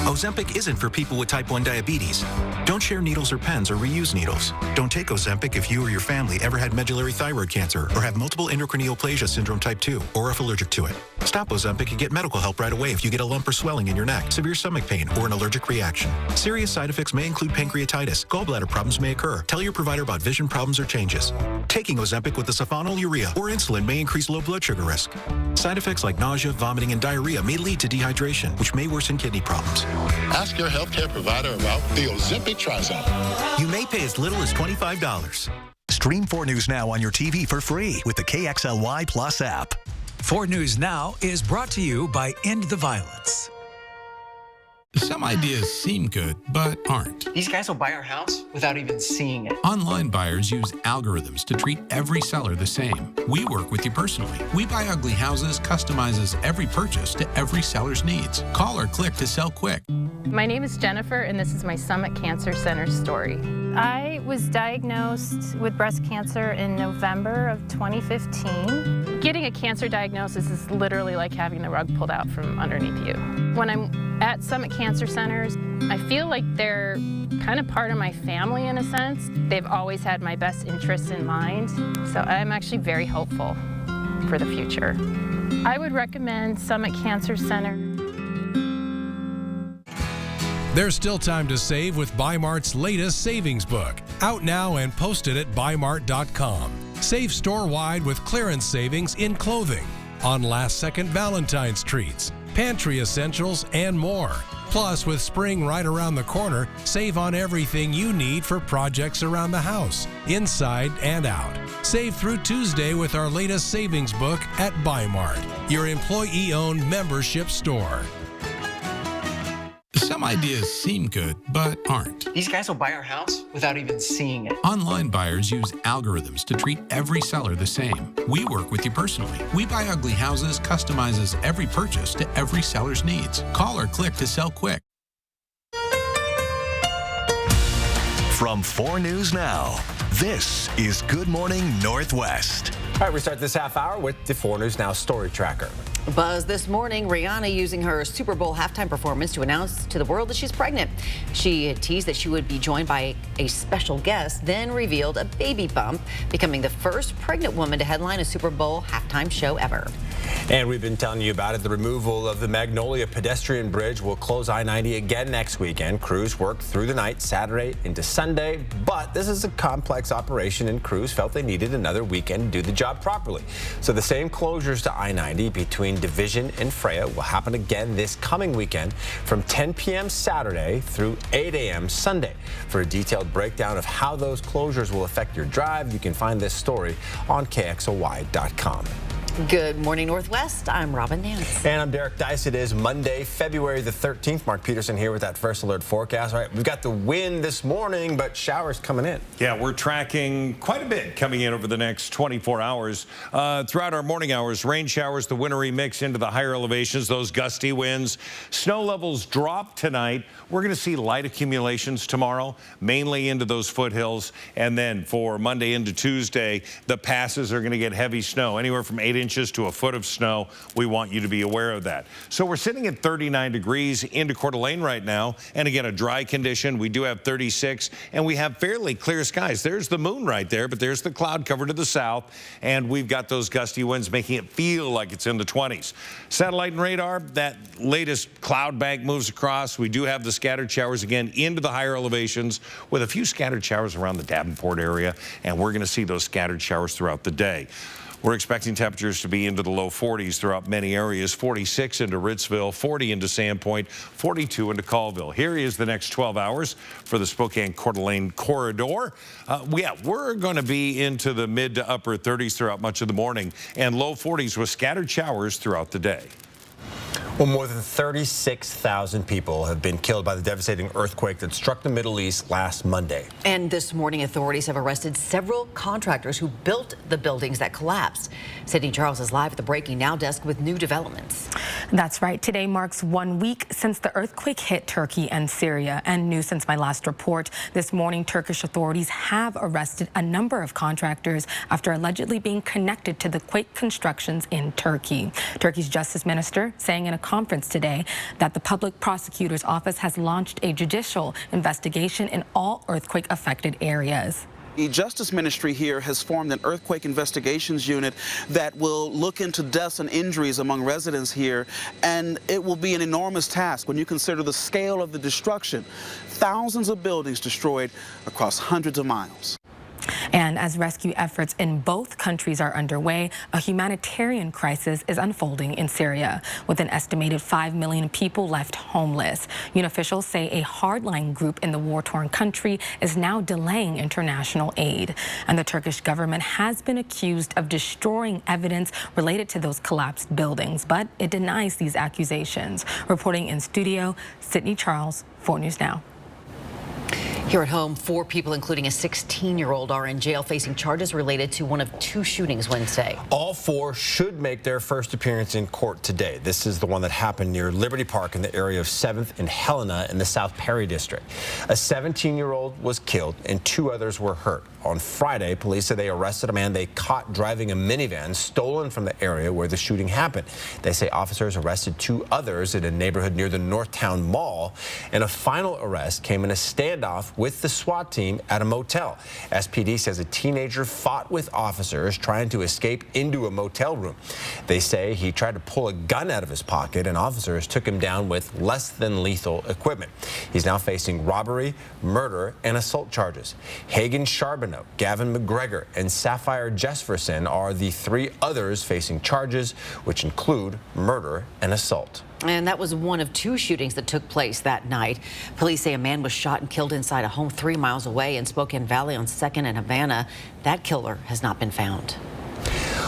Speaker 8: Ozempic isn't for people with type 1 diabetes. Don't share needles or pens or reuse needles. Don't take Ozempic if you or your family ever had medullary thyroid cancer or have multiple endocrine neoplasia syndrome type 2 or if allergic to it. Stop Ozempic and get medical help right away if you get a lump or swelling in your neck, severe stomach pain, or an allergic reaction. Serious side effects may include pancreatitis. Gallbladder problems may occur. Tell your provider about vision problems or changes. Taking Ozempic with the sulfonylurea or insulin may increase low blood sugar risk. Side effects like nausea, vomiting, and diarrhea may lead to dehydration, which may worsen kidney problems.
Speaker 25: Ask your healthcare provider about the Ozempic Trizone.
Speaker 8: You may pay as little as $25.
Speaker 26: Stream 4 News Now on your TV for free with the KXLY Plus app.
Speaker 7: 4 News Now is brought to you by End the Violence.
Speaker 27: Some ideas seem good, but aren't.
Speaker 28: These guys will buy our house without even seeing it.
Speaker 27: Online buyers use algorithms to treat every seller the same. We work with you personally. We Buy Ugly Houses customizes every purchase to every seller's needs. Call or click to sell quick.
Speaker 29: My name is Jennifer, and this is my Summit Cancer Center story. I was diagnosed with breast cancer in November of 2015. Getting a cancer diagnosis is literally like having the rug pulled out from underneath you. When I'm at Summit Cancer Centers, I feel like they're kind of part of my family in a sense. They've always had my best interests in mind, so I'm actually very hopeful for the future. I would recommend Summit Cancer Center.
Speaker 30: There's still time to save with Bi-Mart's latest savings book. Out now and posted at BuyMart.com. Save store-wide with clearance savings in clothing, on last-second Valentine's treats, pantry essentials, and more. Plus, with spring right around the corner, save on everything you need for projects around the house, inside and out. Save through Tuesday with our latest savings book at Buy Mart, your employee-owned membership store.
Speaker 27: Some ideas seem good, but aren't.
Speaker 28: These guys will buy our house without even seeing it.
Speaker 27: Online buyers use algorithms to treat every seller the same. We work with you personally. We Buy Ugly Houses customizes every purchase to every seller's needs. Call or click to sell quick.
Speaker 26: From 4 News Now, this is Good Morning Northwest.
Speaker 3: All right, we start this half hour with the 4 News Now Story Tracker.
Speaker 1: Buzz this morning, Rihanna using her Super Bowl halftime performance to announce to the world that she's pregnant. She teased that she would be joined by a special guest, then revealed a baby bump, becoming the first pregnant woman to headline a Super Bowl halftime show ever.
Speaker 3: And we've been telling you about it. The removal of the Magnolia pedestrian bridge will close I-90 again next weekend. Crews worked through the night, Saturday into Sunday, but this is a complex operation and crews felt they needed another weekend to do the job properly. So the same closures to I-90 between Division and Freya will happen again this coming weekend from 10 p.m. Saturday through 8 a.m. Sunday. For a detailed breakdown of how those closures will affect your drive, you can find this story on KXLY.com.
Speaker 1: Good morning, Northwest. I'm Robin Nance.
Speaker 3: And I'm Derek Dice. It is Monday, February the 13th. Mark Peterson here with that first alert forecast. All right, we've got the wind this morning, but showers coming in.
Speaker 2: Yeah, we're tracking quite a bit coming in over the next 24 hours. Throughout our morning hours, rain showers, the wintry mix into the higher elevations, those gusty winds. Snow levels drop tonight. We're going to see light accumulations tomorrow, mainly into those foothills. And then for Monday into Tuesday, the passes are going to get heavy snow, anywhere from 8 inches to a foot of snow. We want you to be aware of that. So we're sitting at 39 degrees into Coeur d'Alene right now. And again, a dry condition. We do have 36 and we have fairly clear skies. There's the moon right there, but there's the cloud cover to the south. And we've got those gusty winds making it feel like it's in the 20s. Satellite and radar, that latest cloud bank moves across. We do have the scattered showers again into the higher elevations with a few scattered showers around the Davenport area. And we're going to see those scattered showers throughout the day. We're expecting temperatures to be into the low 40s throughout many areas, 46 into Ritzville, 40 into Sandpoint, 42 into Colville. Here is the next 12 hours for the Spokane-Coeur d'Alene corridor. We're going to be into the mid to upper 30s throughout much of the morning and low 40s with scattered showers throughout the day.
Speaker 3: Well, more than 36,000 people have been killed by the devastating earthquake that struck the Middle East last Monday.
Speaker 1: And this morning, authorities have arrested several contractors who built the buildings that collapsed. Sydney Charles is live at the Breaking Now desk with new developments.
Speaker 4: That's right. Today marks 1 week since the earthquake hit Turkey and Syria. And new since my last report, this morning, Turkish authorities have arrested a number of contractors after allegedly being connected to the quake constructions in Turkey. Turkey's justice minister saying in a conference today that the public prosecutor's office has launched a judicial investigation in all earthquake-affected areas.
Speaker 6: The Justice Ministry here has formed an earthquake investigations unit that will look into deaths and injuries among residents here, and it will be an enormous task when you consider the scale of the destruction. Thousands of buildings destroyed across hundreds of miles.
Speaker 4: And as rescue efforts in both countries are underway, a humanitarian crisis is unfolding in Syria, with an estimated 5 million people left homeless. UN officials say a hardline group in the war-torn country is now delaying international aid. And the Turkish government has been accused of destroying evidence related to those collapsed buildings, but it denies these accusations. Reporting in studio, Sydney Charles, 4 News Now.
Speaker 1: Here at home, 4 people, including a 16-year-old, are in jail facing charges related to one of 2 shootings Wednesday.
Speaker 3: All 4 should make their first appearance in court today. This is the one that happened near Liberty Park in the area of 7th and Helena in the South Perry district. A 17-year-old was killed and 2 others were hurt. On Friday, police said they arrested a man they caught driving a minivan stolen from the area where the shooting happened. They say officers arrested 2 others in a neighborhood near the Northtown Mall, and a final arrest came in a standoff with the SWAT team at a motel. SPD says a teenager fought with officers trying to escape into a motel room. They say he tried to pull a gun out of his pocket and officers took him down with less than lethal equipment. He's now facing robbery, murder, and assault charges. Hagen Charbonneau, Gavin McGregor, and Sapphire Jesperson are the 3 others facing charges, which include murder and assault.
Speaker 1: And that was one of 2 shootings that took place that night. Police say a man was shot and killed inside a home 3 miles away in Spokane Valley on 2nd and Havana. That killer has not been found.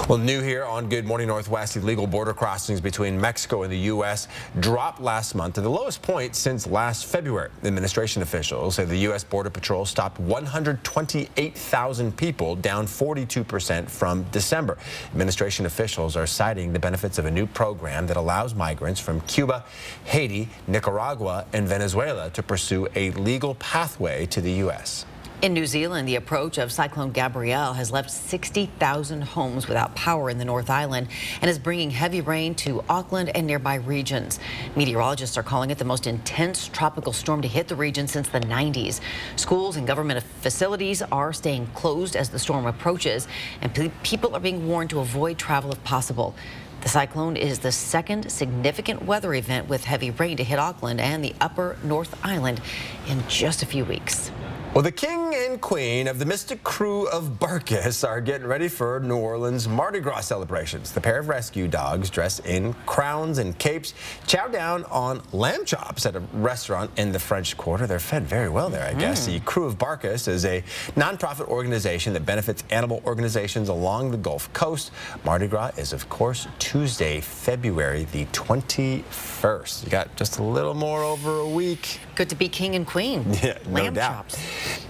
Speaker 3: Well, new here on Good Morning Northwest, illegal border crossings between Mexico and the U.S. dropped last month to the lowest point since last February. Administration officials say the U.S. Border Patrol stopped 128,000 people, down 42% from December. Administration officials are citing the benefits of a new program that allows migrants from Cuba, Haiti, Nicaragua, and Venezuela to pursue a legal pathway to the U.S.
Speaker 1: In New Zealand, the approach of Cyclone Gabrielle has left 60,000 homes without power in the North Island and is bringing heavy rain to Auckland and nearby regions. Meteorologists are calling it the most intense tropical storm to hit the region since the 90s. Schools and government facilities are staying closed as the storm approaches, and people are being warned to avoid travel if possible. The cyclone is the 2nd significant weather event with heavy rain to hit Auckland and the upper North Island in just a few weeks.
Speaker 3: Well, the king and queen of the Mystic Crew of Barkus are getting ready for New Orleans Mardi Gras celebrations. The pair of rescue dogs dressed in crowns and capes chow down on lamb chops at a restaurant in the French Quarter. They're fed very well there, I guess. The Crew of Barkus is a nonprofit organization that benefits animal organizations along the Gulf Coast. Mardi Gras is, of course, Tuesday, February the 21st. You got just a little more over a week.
Speaker 1: Good to be king and queen.
Speaker 3: Yeah,
Speaker 1: lamb
Speaker 3: no doubt.
Speaker 1: chops.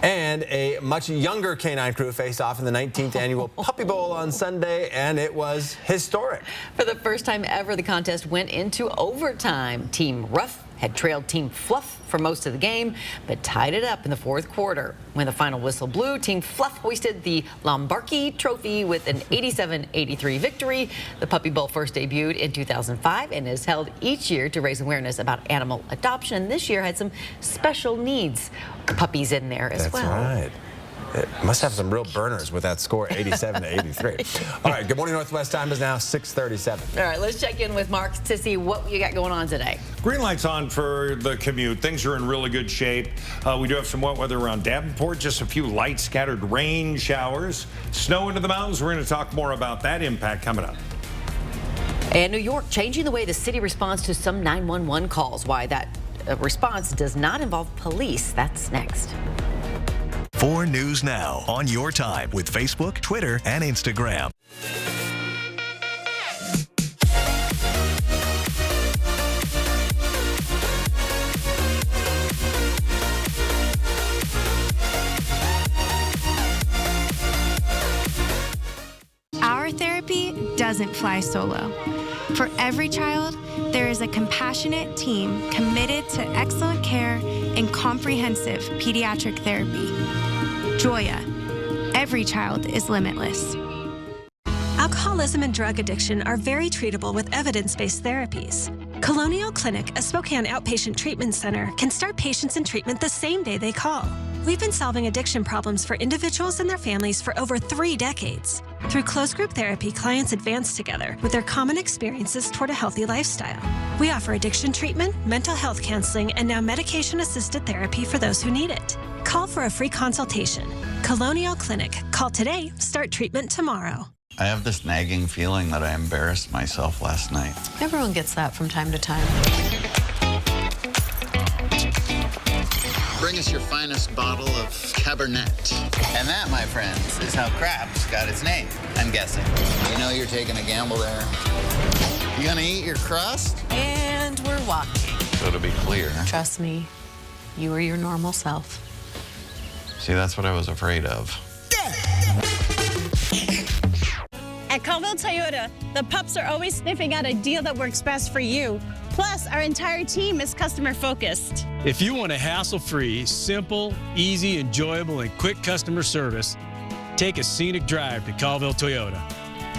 Speaker 3: And a much younger canine crew faced off in the 19th annual Puppy Bowl on Sunday, and it was historic.
Speaker 1: For the first time ever, the contest went into overtime. Team Rough had trailed Team Fluff for most of the game, but tied it up in the 4th quarter. When the final whistle blew, Team Fluff hoisted the Lombardi Trophy with an 87-83 victory. The Puppy Bowl first debuted in 2005 and is held each year to raise awareness about animal adoption. This year had some special needs puppies in there as well.
Speaker 3: That's right. It must have some real burners with that score, 87-83. All right, Good Morning Northwest time is now 6:37.
Speaker 1: All right, let's check in with Mark to see what you got going on today.
Speaker 2: Green light's on for the commute. Things are in really good shape. We do have some wet weather around Davenport, just a few light scattered rain showers. Snow into the mountains. We're going to talk more about that impact coming up.
Speaker 1: And New York changing the way the city responds to some 911 calls. Why that response does not involve police. That's next.
Speaker 26: 4 News Now on your time with Facebook, Twitter, and Instagram.
Speaker 9: Our therapy doesn't fly solo. For every child, there is a compassionate team committed to excellent care and comprehensive pediatric therapy. Joya, every child is limitless.
Speaker 10: Alcoholism and drug addiction are very treatable with evidence-based therapies. Colonial Clinic, a Spokane outpatient treatment center, can start patients in treatment the same day they call. We've been solving addiction problems for individuals and their families for over 3 decades. Through closed group therapy, clients advance together with their common experiences toward a healthy lifestyle. We offer addiction treatment, mental health counseling, and now medication-assisted therapy for those who need it. Call for a free consultation. Colonial Clinic. Call today, start treatment tomorrow.
Speaker 11: I have this nagging feeling that I embarrassed myself last night.
Speaker 14: Everyone gets that from time to time.
Speaker 23: Bring us your finest bottle of Cabernet.
Speaker 12: And that, my friends, is how craps got its name, I'm guessing. You know you're taking a gamble there.
Speaker 23: You gonna eat your crust?
Speaker 14: And we're walking.
Speaker 11: So to be clear.
Speaker 14: Trust me, you are your normal self.
Speaker 11: See, that's what I was afraid of.
Speaker 13: At Colville Toyota, the pups are always sniffing out a deal that works best for you. Plus, our entire team is customer focused.
Speaker 15: If you want a hassle-free, simple, easy, enjoyable, and quick customer service, take a scenic drive to Colville Toyota.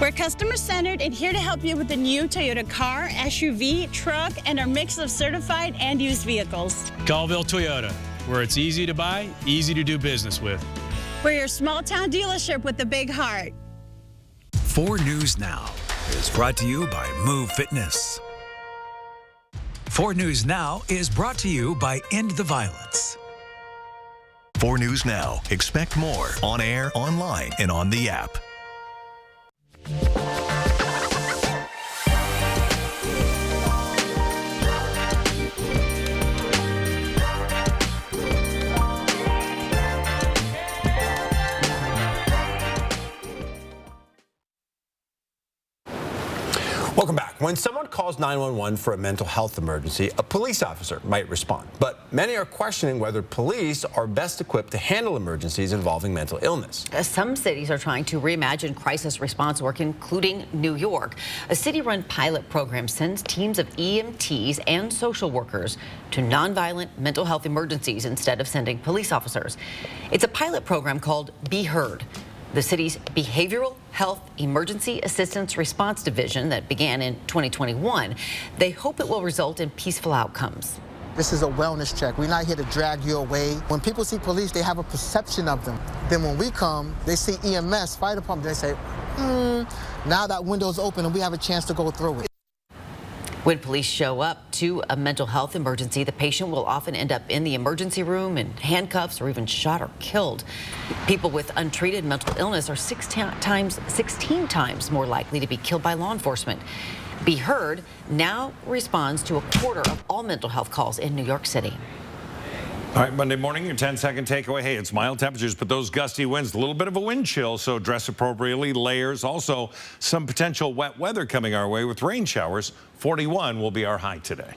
Speaker 13: We're customer-centered and here to help you with the new Toyota car, SUV, truck, and our mix of certified and used vehicles.
Speaker 15: Colville Toyota, where it's easy to buy, easy to do business with.
Speaker 13: We're your small town dealership with the big heart.
Speaker 7: 4 News Now is brought to you by Move Fitness. 4 News Now is brought to you by End the Violence.
Speaker 26: 4 News Now. Expect more on air, online, and on the app.
Speaker 3: Welcome back. When someone calls 911 for a mental health emergency, a police officer might respond. But many are questioning whether police are best equipped to handle emergencies involving mental illness.
Speaker 1: Some cities are trying to reimagine crisis response work, including New York. A city-run pilot program sends teams of EMTs and social workers to nonviolent mental health emergencies instead of sending police officers. It's a pilot program called Be Heard, the city's Behavioral Health Emergency Assistance Response Division that began in 2021. They hope it will result in peaceful outcomes.
Speaker 5: This is a wellness check. We're not here to drag you away. When people see police, they have a perception of them. Then when we come, they see EMS, fire department, they say, now that window's open and we have a chance to go through it.
Speaker 1: When police show up to a mental health emergency, the patient will often end up in the emergency room in handcuffs or even shot or killed. People with untreated mental illness are 16 times more likely to be killed by law enforcement. Be Heard now responds to a quarter of all mental health calls in New York City.
Speaker 2: All right, Monday morning, your 10-second takeaway. Hey, it's mild temperatures, but those gusty winds, a little bit of a wind chill, so dress appropriately, layers. Also, some potential wet weather coming our way with rain showers. 41 will be our high today.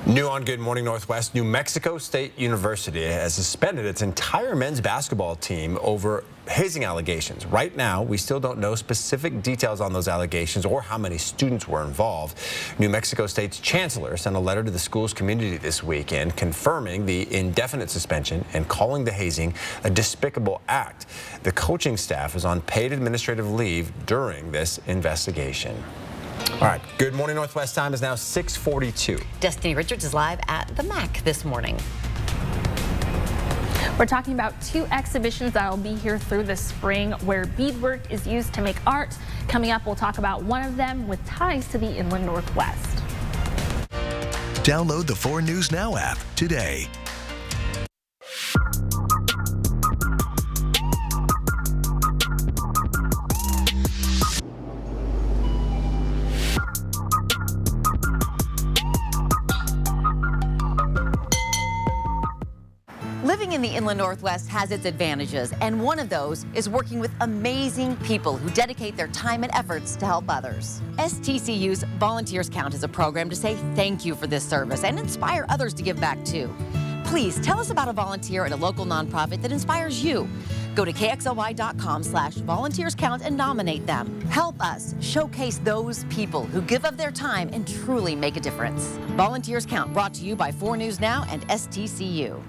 Speaker 3: New on Good Morning Northwest, New Mexico State University has suspended its entire men's basketball team over hazing allegations. Right now, we still don't know specific details on those allegations or how many students were involved. New Mexico State's chancellor sent a letter to the school's community this weekend confirming the indefinite suspension and calling the hazing a despicable act. The coaching staff is on paid administrative leave during this investigation. All right, Good Morning Northwest time is now 6:42.
Speaker 1: Destiny Richards is live at the MAC this morning.
Speaker 16: We're talking about 2 exhibitions that will be here through the spring where beadwork is used to make art. Coming up, we'll talk about one of them with ties to the Inland Northwest.
Speaker 26: Download the 4 News Now app today.
Speaker 1: Living in the Inland Northwest has its advantages, and one of those is working with amazing people who dedicate their time and efforts to help others. STCU's Volunteers Count is a program to say thank you for this service and inspire others to give back too. Please tell us about a volunteer at a local nonprofit that inspires you. Go to KXLY.com/volunteerscount and nominate them. Help us showcase those people who give of their time and truly make a difference. Volunteers Count, brought to you by 4 News Now and STCU.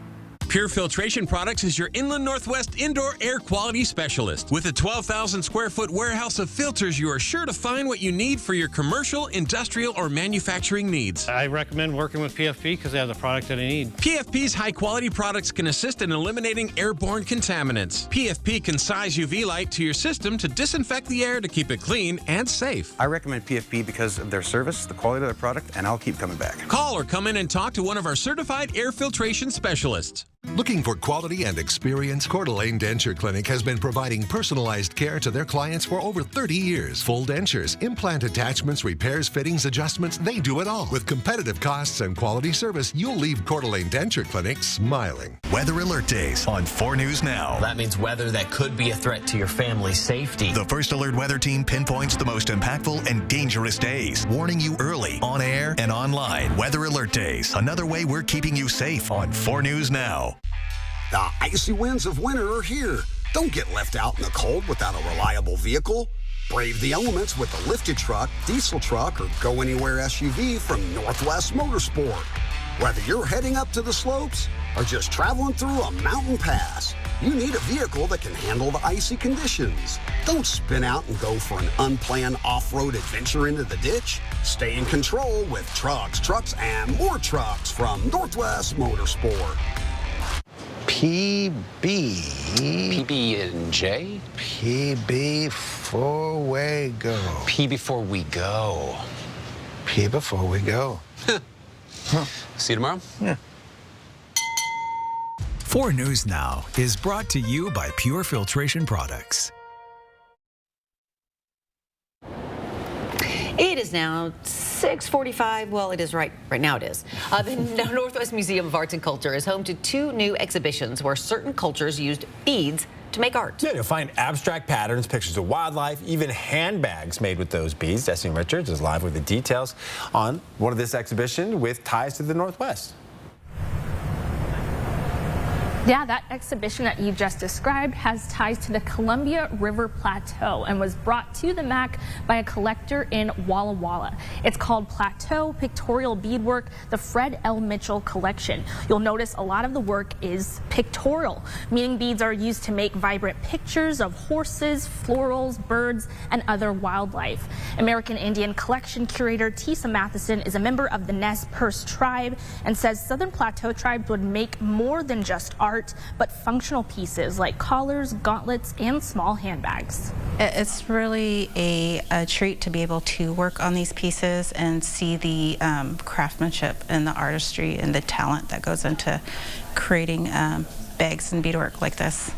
Speaker 17: Pure Filtration Products is your Inland Northwest indoor air quality specialist. With a 12,000 square foot warehouse of filters, you are sure to find what you need for your commercial, industrial, or manufacturing needs.
Speaker 15: I recommend working with PFP because they have the product that I need.
Speaker 17: PFP's high quality products can assist in eliminating airborne contaminants. PFP can size UV light to your system to disinfect the air to keep it clean and safe.
Speaker 18: I recommend PFP because of their service, the quality of their product, and I'll keep coming back.
Speaker 17: Call or come in and talk to one of our certified air filtration specialists.
Speaker 26: Looking for quality and experience? Coeur d'Alene Denture Clinic has been providing personalized care to their clients for over 30 years. Full dentures, implant attachments, repairs, fittings, adjustments, they do it all. With competitive costs and quality service, you'll leave Coeur d'Alene Denture Clinic smiling. Weather Alert Days on 4 News Now.
Speaker 19: That means weather that could be a threat to your family's safety.
Speaker 26: The First Alert Weather Team pinpoints the most impactful and dangerous days, warning you early, on air and online. Weather Alert Days, another way we're keeping you safe on 4 News Now.
Speaker 20: The icy winds of winter are here. Don't get left out in the cold without a reliable vehicle. Brave the elements with a lifted truck, diesel truck, or go anywhere SUV from Northwest Motorsport. Whether you're heading up to the slopes or just traveling through a mountain pass, you need a vehicle that can handle the icy conditions. Don't spin out and go for an unplanned off-road adventure into the ditch. Stay in control with trucks, and more trucks from Northwest Motorsport.
Speaker 19: PB&J?
Speaker 6: PB before we go.
Speaker 19: P before we go.
Speaker 6: P before we go.
Speaker 19: See you tomorrow?
Speaker 6: Yeah.
Speaker 7: 4 News Now is brought to you by Pure Filtration Products.
Speaker 1: It is now 6:45. Well, it is right now it is. The Northwest Museum of Arts and Culture is home to 2 new exhibitions where certain cultures used beads to make art.
Speaker 3: Yeah, you'll find abstract patterns, pictures of wildlife, even handbags made with those beads. Destiny Richards is live with the details on one of this exhibition with ties to the Northwest.
Speaker 16: Yeah, that exhibition that you just described has ties to the Columbia River Plateau and was brought to the MAC by a collector in Walla Walla. It's called Plateau Pictorial Beadwork, the Fred L. Mitchell Collection. You'll notice a lot of the work is pictorial, meaning beads are used to make vibrant pictures of horses, florals, birds, and other wildlife. American Indian Collection Curator Tisa Matheson is a member of the Nez Perce tribe and says Southern Plateau tribes would make more than just art, but functional pieces like collars, gauntlets, and small handbags.
Speaker 8: It's really a treat to be able to work on these pieces and see the craftsmanship and the artistry and the talent that goes into creating bags and beadwork like this.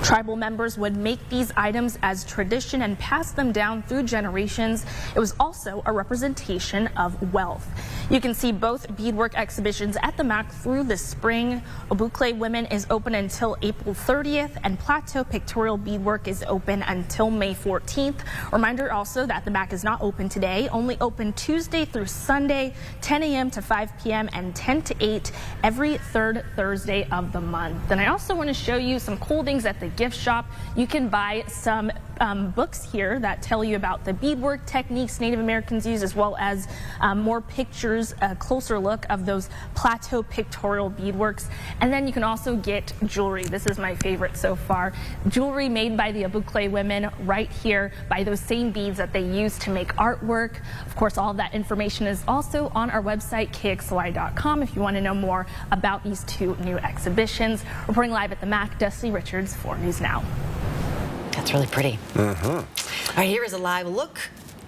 Speaker 16: Tribal members would make these items as tradition and pass them down through generations. It was also a representation of wealth. You can see both beadwork exhibitions at the MAC through the spring. Obucle Women is open until April 30th, and Plateau Pictorial Beadwork is open until May 14th. Reminder also that the MAC is not open today, only open Tuesday through Sunday, 10 a.m. to 5 p.m. and 10 to 8 every third Thursday of the month. And I also want to show you some cool things at the gift shop. You can buy some books here that tell you about the beadwork techniques Native Americans use, as well as more pictures, a closer look of those Plateau pictorial beadworks. And then you can also get jewelry. This is my favorite so far. Jewelry made by the Obucle women right here by those same beads that they use to make artwork. Of course, all of that information is also on our website, KXLY.com, if you want to know more about these 2 new exhibitions. Reporting live at the MAC, Destiny Richards, 4 News Now.
Speaker 1: That's really pretty. All right, here is a live look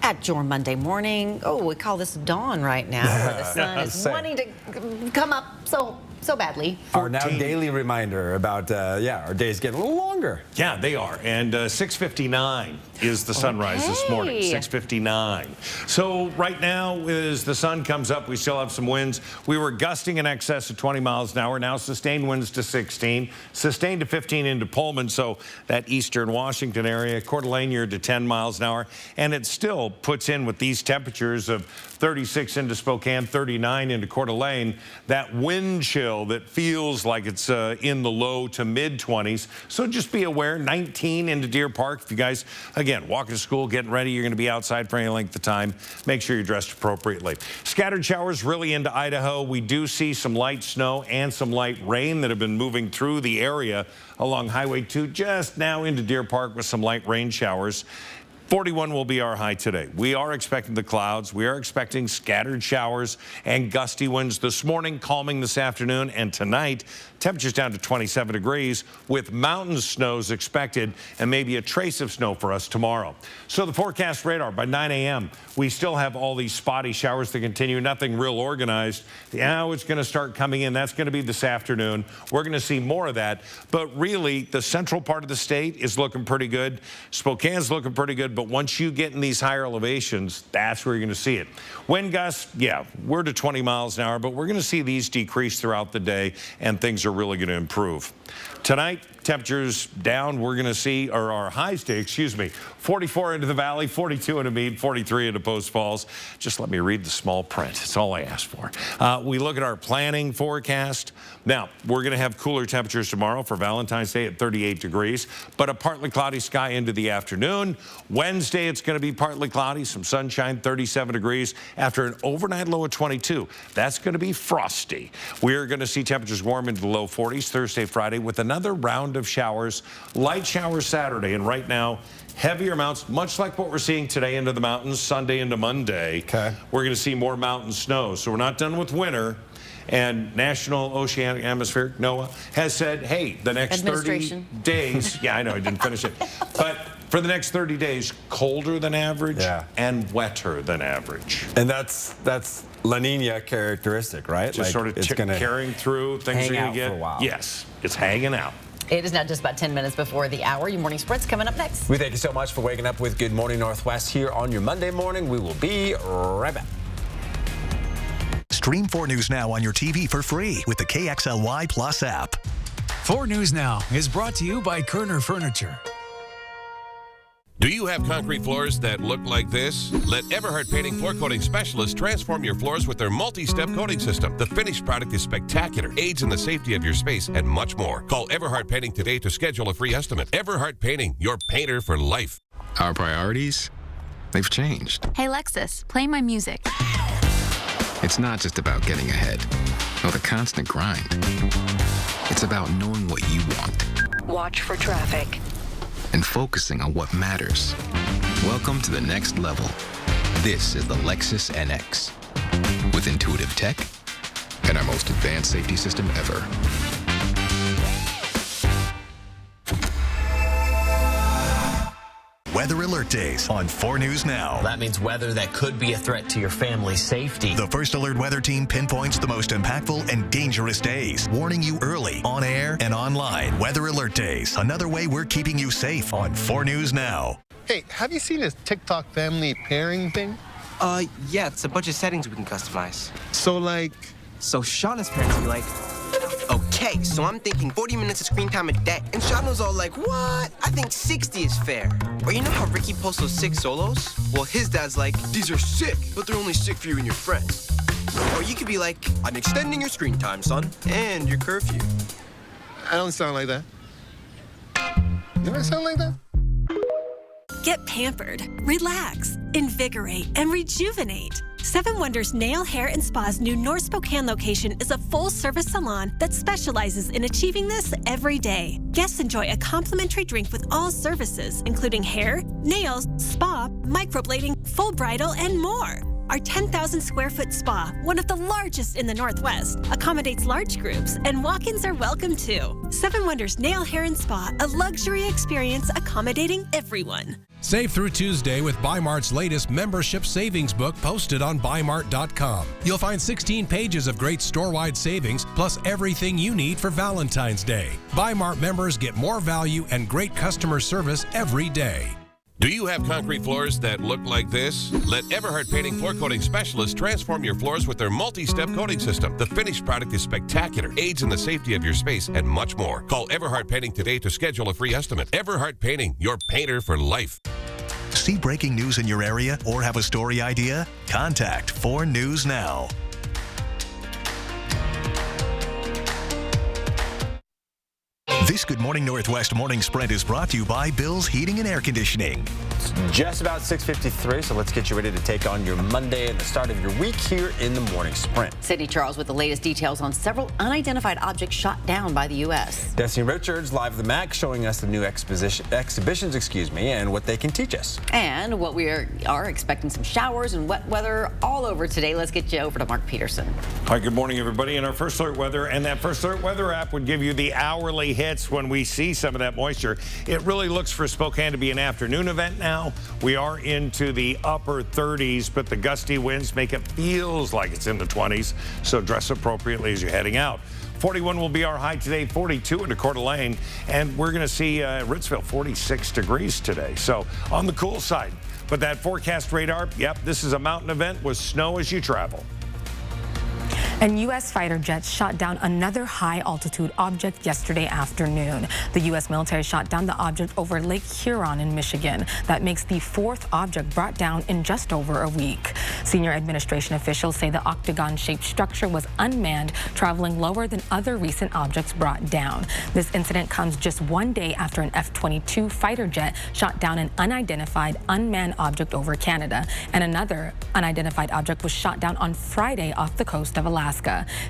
Speaker 1: at your Monday morning. Oh, we call this dawn right now, where the sun is wanting to come up so badly.
Speaker 3: Our now daily reminder about, our days getting a little longer.
Speaker 2: Yeah, they are. And 6:59 is the sunrise this morning, 6:59. So right now, as the sun comes up, we still have some winds. We were gusting in excess of 20 miles an hour. Now sustained winds to 16, sustained to 15 into Pullman. So that eastern Washington area, Coeur d'Alene, you're to 10 miles an hour. And it still puts in with these temperatures of 36 into Spokane, 39 into Coeur d'Alene, that wind chill that feels like it's in the low to mid 20s. So just be aware, 19 into Deer Park. If you guys, again, walking to school, getting ready, you're going to be outside for any length of time, make sure you're dressed appropriately. Scattered showers really into Idaho. We do see some light snow and some light rain that have been moving through the area along Highway 2 just now into Deer Park with some light rain showers. 41 will be our high today. We are expecting the clouds. We are expecting scattered showers and gusty winds this morning, calming this afternoon and tonight. Temperatures down to 27 degrees with mountain snows expected and maybe a trace of snow for us tomorrow. So the forecast radar by 9 a.m. we still have all these spotty showers to continue. Nothing real organized. Now it's going to start coming in. That's going to be this afternoon. We're going to see more of that. But really, the central part of the state is looking pretty good. Spokane's looking pretty good. But once you get in these higher elevations, that's where you're going to see it. Wind gusts, yeah, we're to 20 miles an hour, but we're going to see these decrease throughout the day, and things are really going to improve. Tonight, temperatures down. We're going to see, or our highs today, 44 into the Valley, 42 into Meade, 43 into Post Falls. Just let me read the small print. That's all I asked for. We look at our planning forecast. Now, we're going to have cooler temperatures tomorrow for Valentine's Day at 38 degrees, but a partly cloudy sky into the afternoon. Wednesday, Wednesday, it's going to be partly cloudy, some sunshine, 37 degrees after an overnight low of 22. That's going to be frosty. We're going to see temperatures warm into the low 40s Thursday, Friday with another round of showers, light showers Saturday. And right now, heavier amounts, much like what we're seeing today into the mountains, Sunday into Monday. Okay. We're going to see more mountain snow. So we're not done with winter. And National Oceanic Atmospheric, NOAA, has said, hey, the next 30 days, yeah, I know, I didn't finish it. But for the next 30 days, colder than average and wetter than average.
Speaker 3: And that's La Nina characteristic, right?
Speaker 2: Just sort of carrying through. Things are going to get, for a while. Yes, it's hanging out.
Speaker 1: It is now just about 10 minutes before the hour. Your morning sprint's coming up next.
Speaker 3: We thank you so much for waking up with Good Morning Northwest here on your Monday morning. We will be right back.
Speaker 7: Stream 4 News Now on your TV for free with the KXLY Plus app. 4 News Now is brought to you by Kerner Furniture.
Speaker 17: Do you have concrete floors that look like this? Let Everhart Painting Floor Coating Specialists transform your floors with their multi-step coating system. The finished product is spectacular, aids in the safety of your space, and much more. Call Everhart Painting today to schedule a free estimate. Everhart Painting, your painter for life.
Speaker 4: Our priorities, they've changed.
Speaker 9: Hey, Lexus, play my music.
Speaker 4: It's not just about getting ahead or the constant grind. It's about knowing what you want.
Speaker 9: Watch for traffic.
Speaker 4: And focusing on what matters. Welcome to the next level. This is the Lexus NX. With intuitive tech and our most advanced safety system ever.
Speaker 7: Weather Alert Days on 4 News Now.
Speaker 21: That means weather that could be a threat to your family's safety.
Speaker 7: The First Alert Weather Team pinpoints the most impactful and dangerous days, warning you early, on air and online. Weather Alert Days, another way we're keeping you safe on 4 News Now.
Speaker 22: Hey, have you seen this TikTok family pairing thing?
Speaker 24: Yeah, it's a bunch of settings we can customize.
Speaker 22: So
Speaker 24: Shauna's parents will be like, okay, so I'm thinking 40 minutes of screen time a day. And Shauna's all like, what? I think 60 is fair. Or you know how Ricky posts those 6 solos? Well, his dad's like, these are sick, but they're only sick for you and your friends. Or you could be like, I'm extending your screen time, son, and your curfew.
Speaker 22: I don't sound like that. Do I sound like that?
Speaker 10: Get pampered, relax, invigorate, and rejuvenate. 7 Wonders Nail, Hair, and Spa's new North Spokane location is a full-service salon that specializes in achieving this every day. Guests enjoy a complimentary drink with all services, including hair, nails, spa, microblading, full bridal, and more. Our 10,000 square foot spa, one of the largest in the Northwest, accommodates large groups, and walk-ins are welcome too. 7 Wonders Nail, Hair, and Spa, a luxury experience accommodating everyone.
Speaker 25: Save through Tuesday with Bi-Mart's latest membership savings book posted on Bi-Mart.com. You'll find 16 pages of great store-wide savings, plus everything you need for Valentine's Day. Bi-Mart members get more value and great customer service every day.
Speaker 17: Do you have concrete floors that look like this? Let Everhart Painting Floor Coating Specialists transform your floors with their multi-step coating system. The finished product is spectacular, aids in the safety of your space, and much more. Call Everhart Painting today to schedule a free estimate. Everhart Painting, your painter for life.
Speaker 7: See breaking news in your area or have a story idea? Contact 4 News Now. This Good Morning Northwest morning sprint is brought to you by Bill's Heating and Air Conditioning.
Speaker 3: It's just about 6:53, so let's get you ready to take on your Monday and the start of your week here in the morning sprint.
Speaker 1: Sydney Charles with the latest details on several unidentified objects shot down by the U.S.
Speaker 3: Destiny Richards live at the MAC showing us the new exhibitions, and what they can teach us.
Speaker 1: And what we are expecting some showers and wet weather all over today. Let's get you over to Mark Peterson.
Speaker 2: All right, good morning, everybody. And our First Alert Weather, and that First Alert Weather app would give you the hourly hits when we see some of that moisture. It really looks for Spokane to be an afternoon event now. We are into the upper 30s, but the gusty winds make it feels like it's in the 20s, so dress appropriately as you're heading out. 41 will be our high today, 42 into Coeur d'Alene, and we're going to see Ritzville 46 degrees today, so on the cool side. But that forecast radar, yep, this is a mountain event with snow as you travel.
Speaker 5: And U.S. fighter jets shot down another high-altitude object yesterday afternoon. The U.S. military shot down the object over Lake Huron in Michigan. That makes the fourth object brought down in just over a week. Senior administration officials say the octagon-shaped structure was unmanned, traveling lower than other recent objects brought down. This incident comes just one day after an F-22 fighter jet shot down an unidentified unmanned object over Canada, and another unidentified object was shot down on Friday off the coast of Alaska.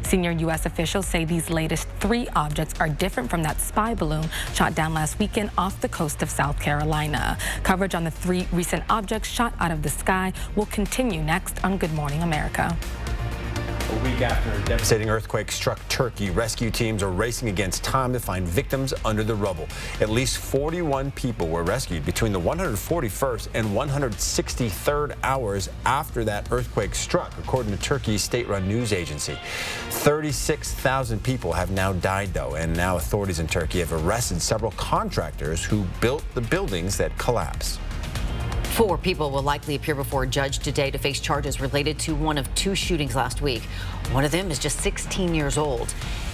Speaker 5: Senior U.S. officials say these latest three objects are different from that spy balloon shot down last weekend off the coast of South Carolina. Coverage on the three recent objects shot out of the sky will continue next on Good Morning America.
Speaker 3: A week after a devastating earthquake struck Turkey, rescue teams are racing against time to find victims under the rubble. At least 41 people were rescued between the 141st and 163rd hours after that earthquake struck, according to Turkey's state-run news agency. 36,000 people have now died, though, and now authorities in Turkey have arrested several contractors who built the buildings that collapsed.
Speaker 1: 4 people will likely appear before a judge today to face charges related to one of 2 shootings last week. One of them is just 16 years old.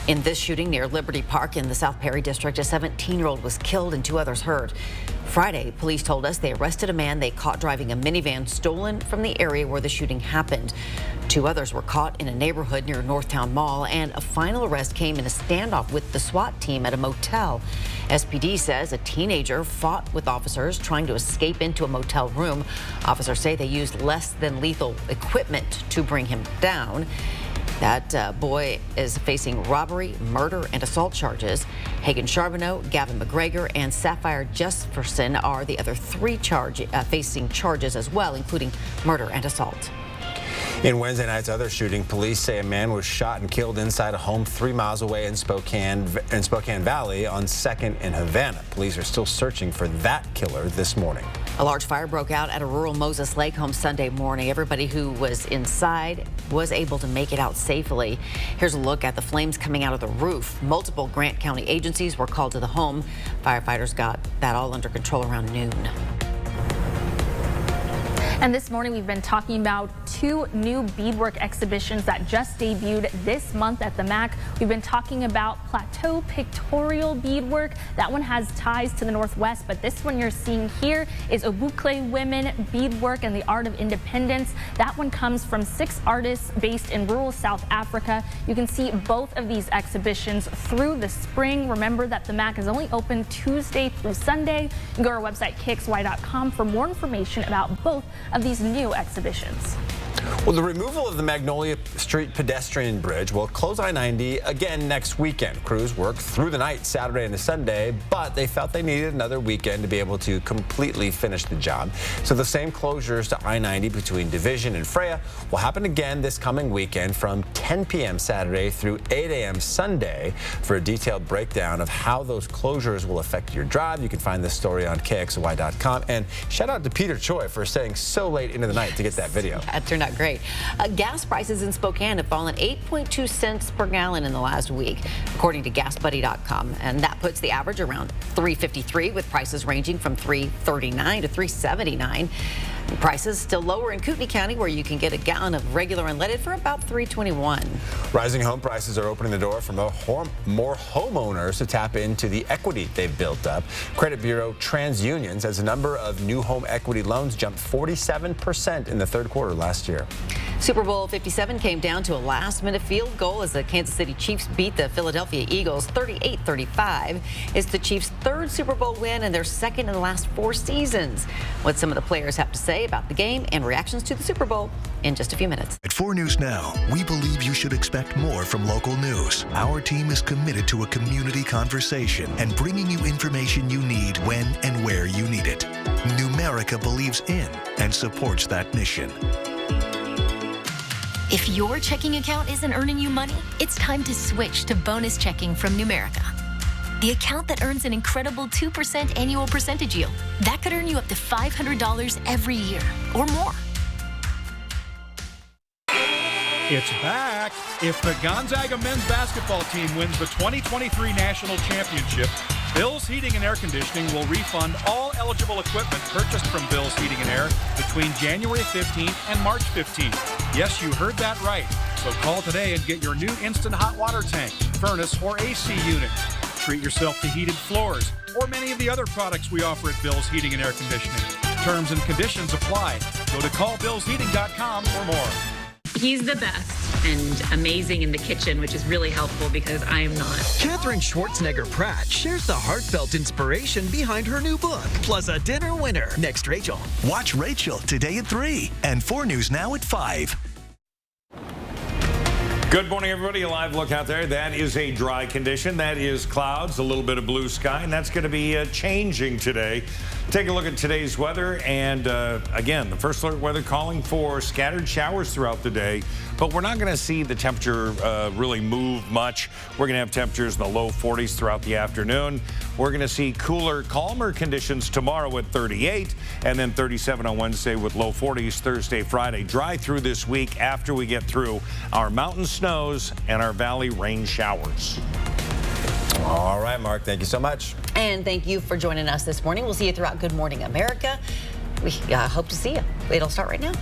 Speaker 1: In this shooting near Liberty Park in the South Perry district, a 17-year-old was killed and 2 others hurt. Friday, police told us they arrested a man they caught driving a minivan stolen from the area where the shooting happened. 2 others were caught in a neighborhood near Northtown Mall, and a final arrest came in a standoff with the SWAT team at a motel. SPD says a teenager fought with officers trying to escape into a motel room. Officers say they used less than lethal equipment to bring him down. That boy is facing robbery, murder, and assault charges. Hagen Charbonneau, Gavin McGregor, and Sapphire Jesperson are the other 3 facing charges as well, including murder and assault.
Speaker 3: In Wednesday night's other shooting, police say a man was shot and killed inside a home 3 miles away in Spokane Valley on 2nd and Havana. Police are still searching for that killer this morning.
Speaker 1: A large fire broke out at a rural Moses Lake home Sunday morning. Everybody who was inside was able to make it out safely. Here's a look at the flames coming out of the roof. Multiple Grant County agencies were called to the home. Firefighters got that all under control around noon.
Speaker 16: And this morning we've been talking about 2 new beadwork exhibitions that just debuted this month at the MAC. We've been talking about Plateau Pictorial Beadwork. That one has ties to the Northwest, but this one you're seeing here is Obukle Women Beadwork and the Art of Independence. That one comes from 6 artists based in rural South Africa. You can see both of these exhibitions through the spring. Remember that the MAC is only open Tuesday through Sunday. You can go to our website, KXLY.com, for more information about both of these new exhibitions.
Speaker 3: Well, the removal of the Magnolia Street pedestrian bridge will close I-90 again next weekend. Crews worked through the night Saturday into Sunday, but they felt they needed another weekend to be able to completely finish the job. So the same closures to I-90 between Division and Freya will happen again this coming weekend from 10 p.m. Saturday through 8 a.m. Sunday. For a detailed breakdown of how those closures will affect your drive, you can find this story on KXLY.com. And shout out to Peter Choi for staying so late into the night to get that video.
Speaker 1: That turned out great. Gas prices in Spokane have fallen 8.2 cents per gallon in the last week, according to GasBuddy.com, and that puts the average around $3.53, with prices ranging from $3.39 to $3.79. Prices still lower in Kootenai County, where you can get a gallon of regular unleaded for about $3.21.
Speaker 3: Rising home prices are opening the door for more homeowners to tap into the equity they've built up. Credit Bureau TransUnion says the number of new home equity loans jumped 47% in the third quarter last year.
Speaker 1: Super Bowl 57 came down to a last-minute field goal as the Kansas City Chiefs beat the Philadelphia Eagles 38-35. It's the Chiefs' 3rd Super Bowl win and their 2nd in the last 4 seasons. What some of the players have to say about the game and reactions to the Super Bowl in just a few minutes.
Speaker 11: At 4 News Now, we believe you should expect more from local news. Our team is committed to a community conversation and bringing you information you need when and where you need it. Numerica believes in and supports that mission.
Speaker 12: If your checking account isn't earning you money, it's time to switch to bonus checking from Numerica. The account that earns an incredible 2% annual percentage yield. That could earn you up to $500 every year or more.
Speaker 13: It's back. If the Gonzaga men's basketball team wins the 2023 National Championship, Bill's Heating and Air Conditioning will refund all eligible equipment purchased from Bill's Heating and Air between January 15th and March 15th. Yes, you heard that right. So call today and get your new instant hot water tank, furnace, or AC unit. Treat yourself to heated floors or many of the other products we offer at Bill's Heating and Air Conditioning. Terms and conditions apply. Go to callbillsheating.com for more.
Speaker 14: He's the best and amazing in the kitchen, which is really helpful because I am not.
Speaker 15: Katherine Schwarzenegger-Pratt shares the heartfelt inspiration behind her new book, plus a dinner winner. Next, Rachel.
Speaker 11: Watch Rachel today at 3 and 4 News Now at 5.
Speaker 2: Good morning, everybody. A live look out there. That is a dry condition. That is clouds, a little bit of blue sky, and that's going to be changing today. Take a look at today's weather, and again, the first alert weather calling for scattered showers throughout the day, but we're not going to see the temperature really move much. We're going to have temperatures in the low 40s throughout the afternoon. We're going to see cooler, calmer conditions tomorrow at 38, and then 37 on Wednesday with low 40s Thursday, Friday. Dry through this week after we get through our mountain snows and our valley rain showers.
Speaker 3: All right, Mark, thank you so much.
Speaker 1: And thank you for joining us this morning. We'll see you throughout Good Morning America. We hope to see you. It'll start right now.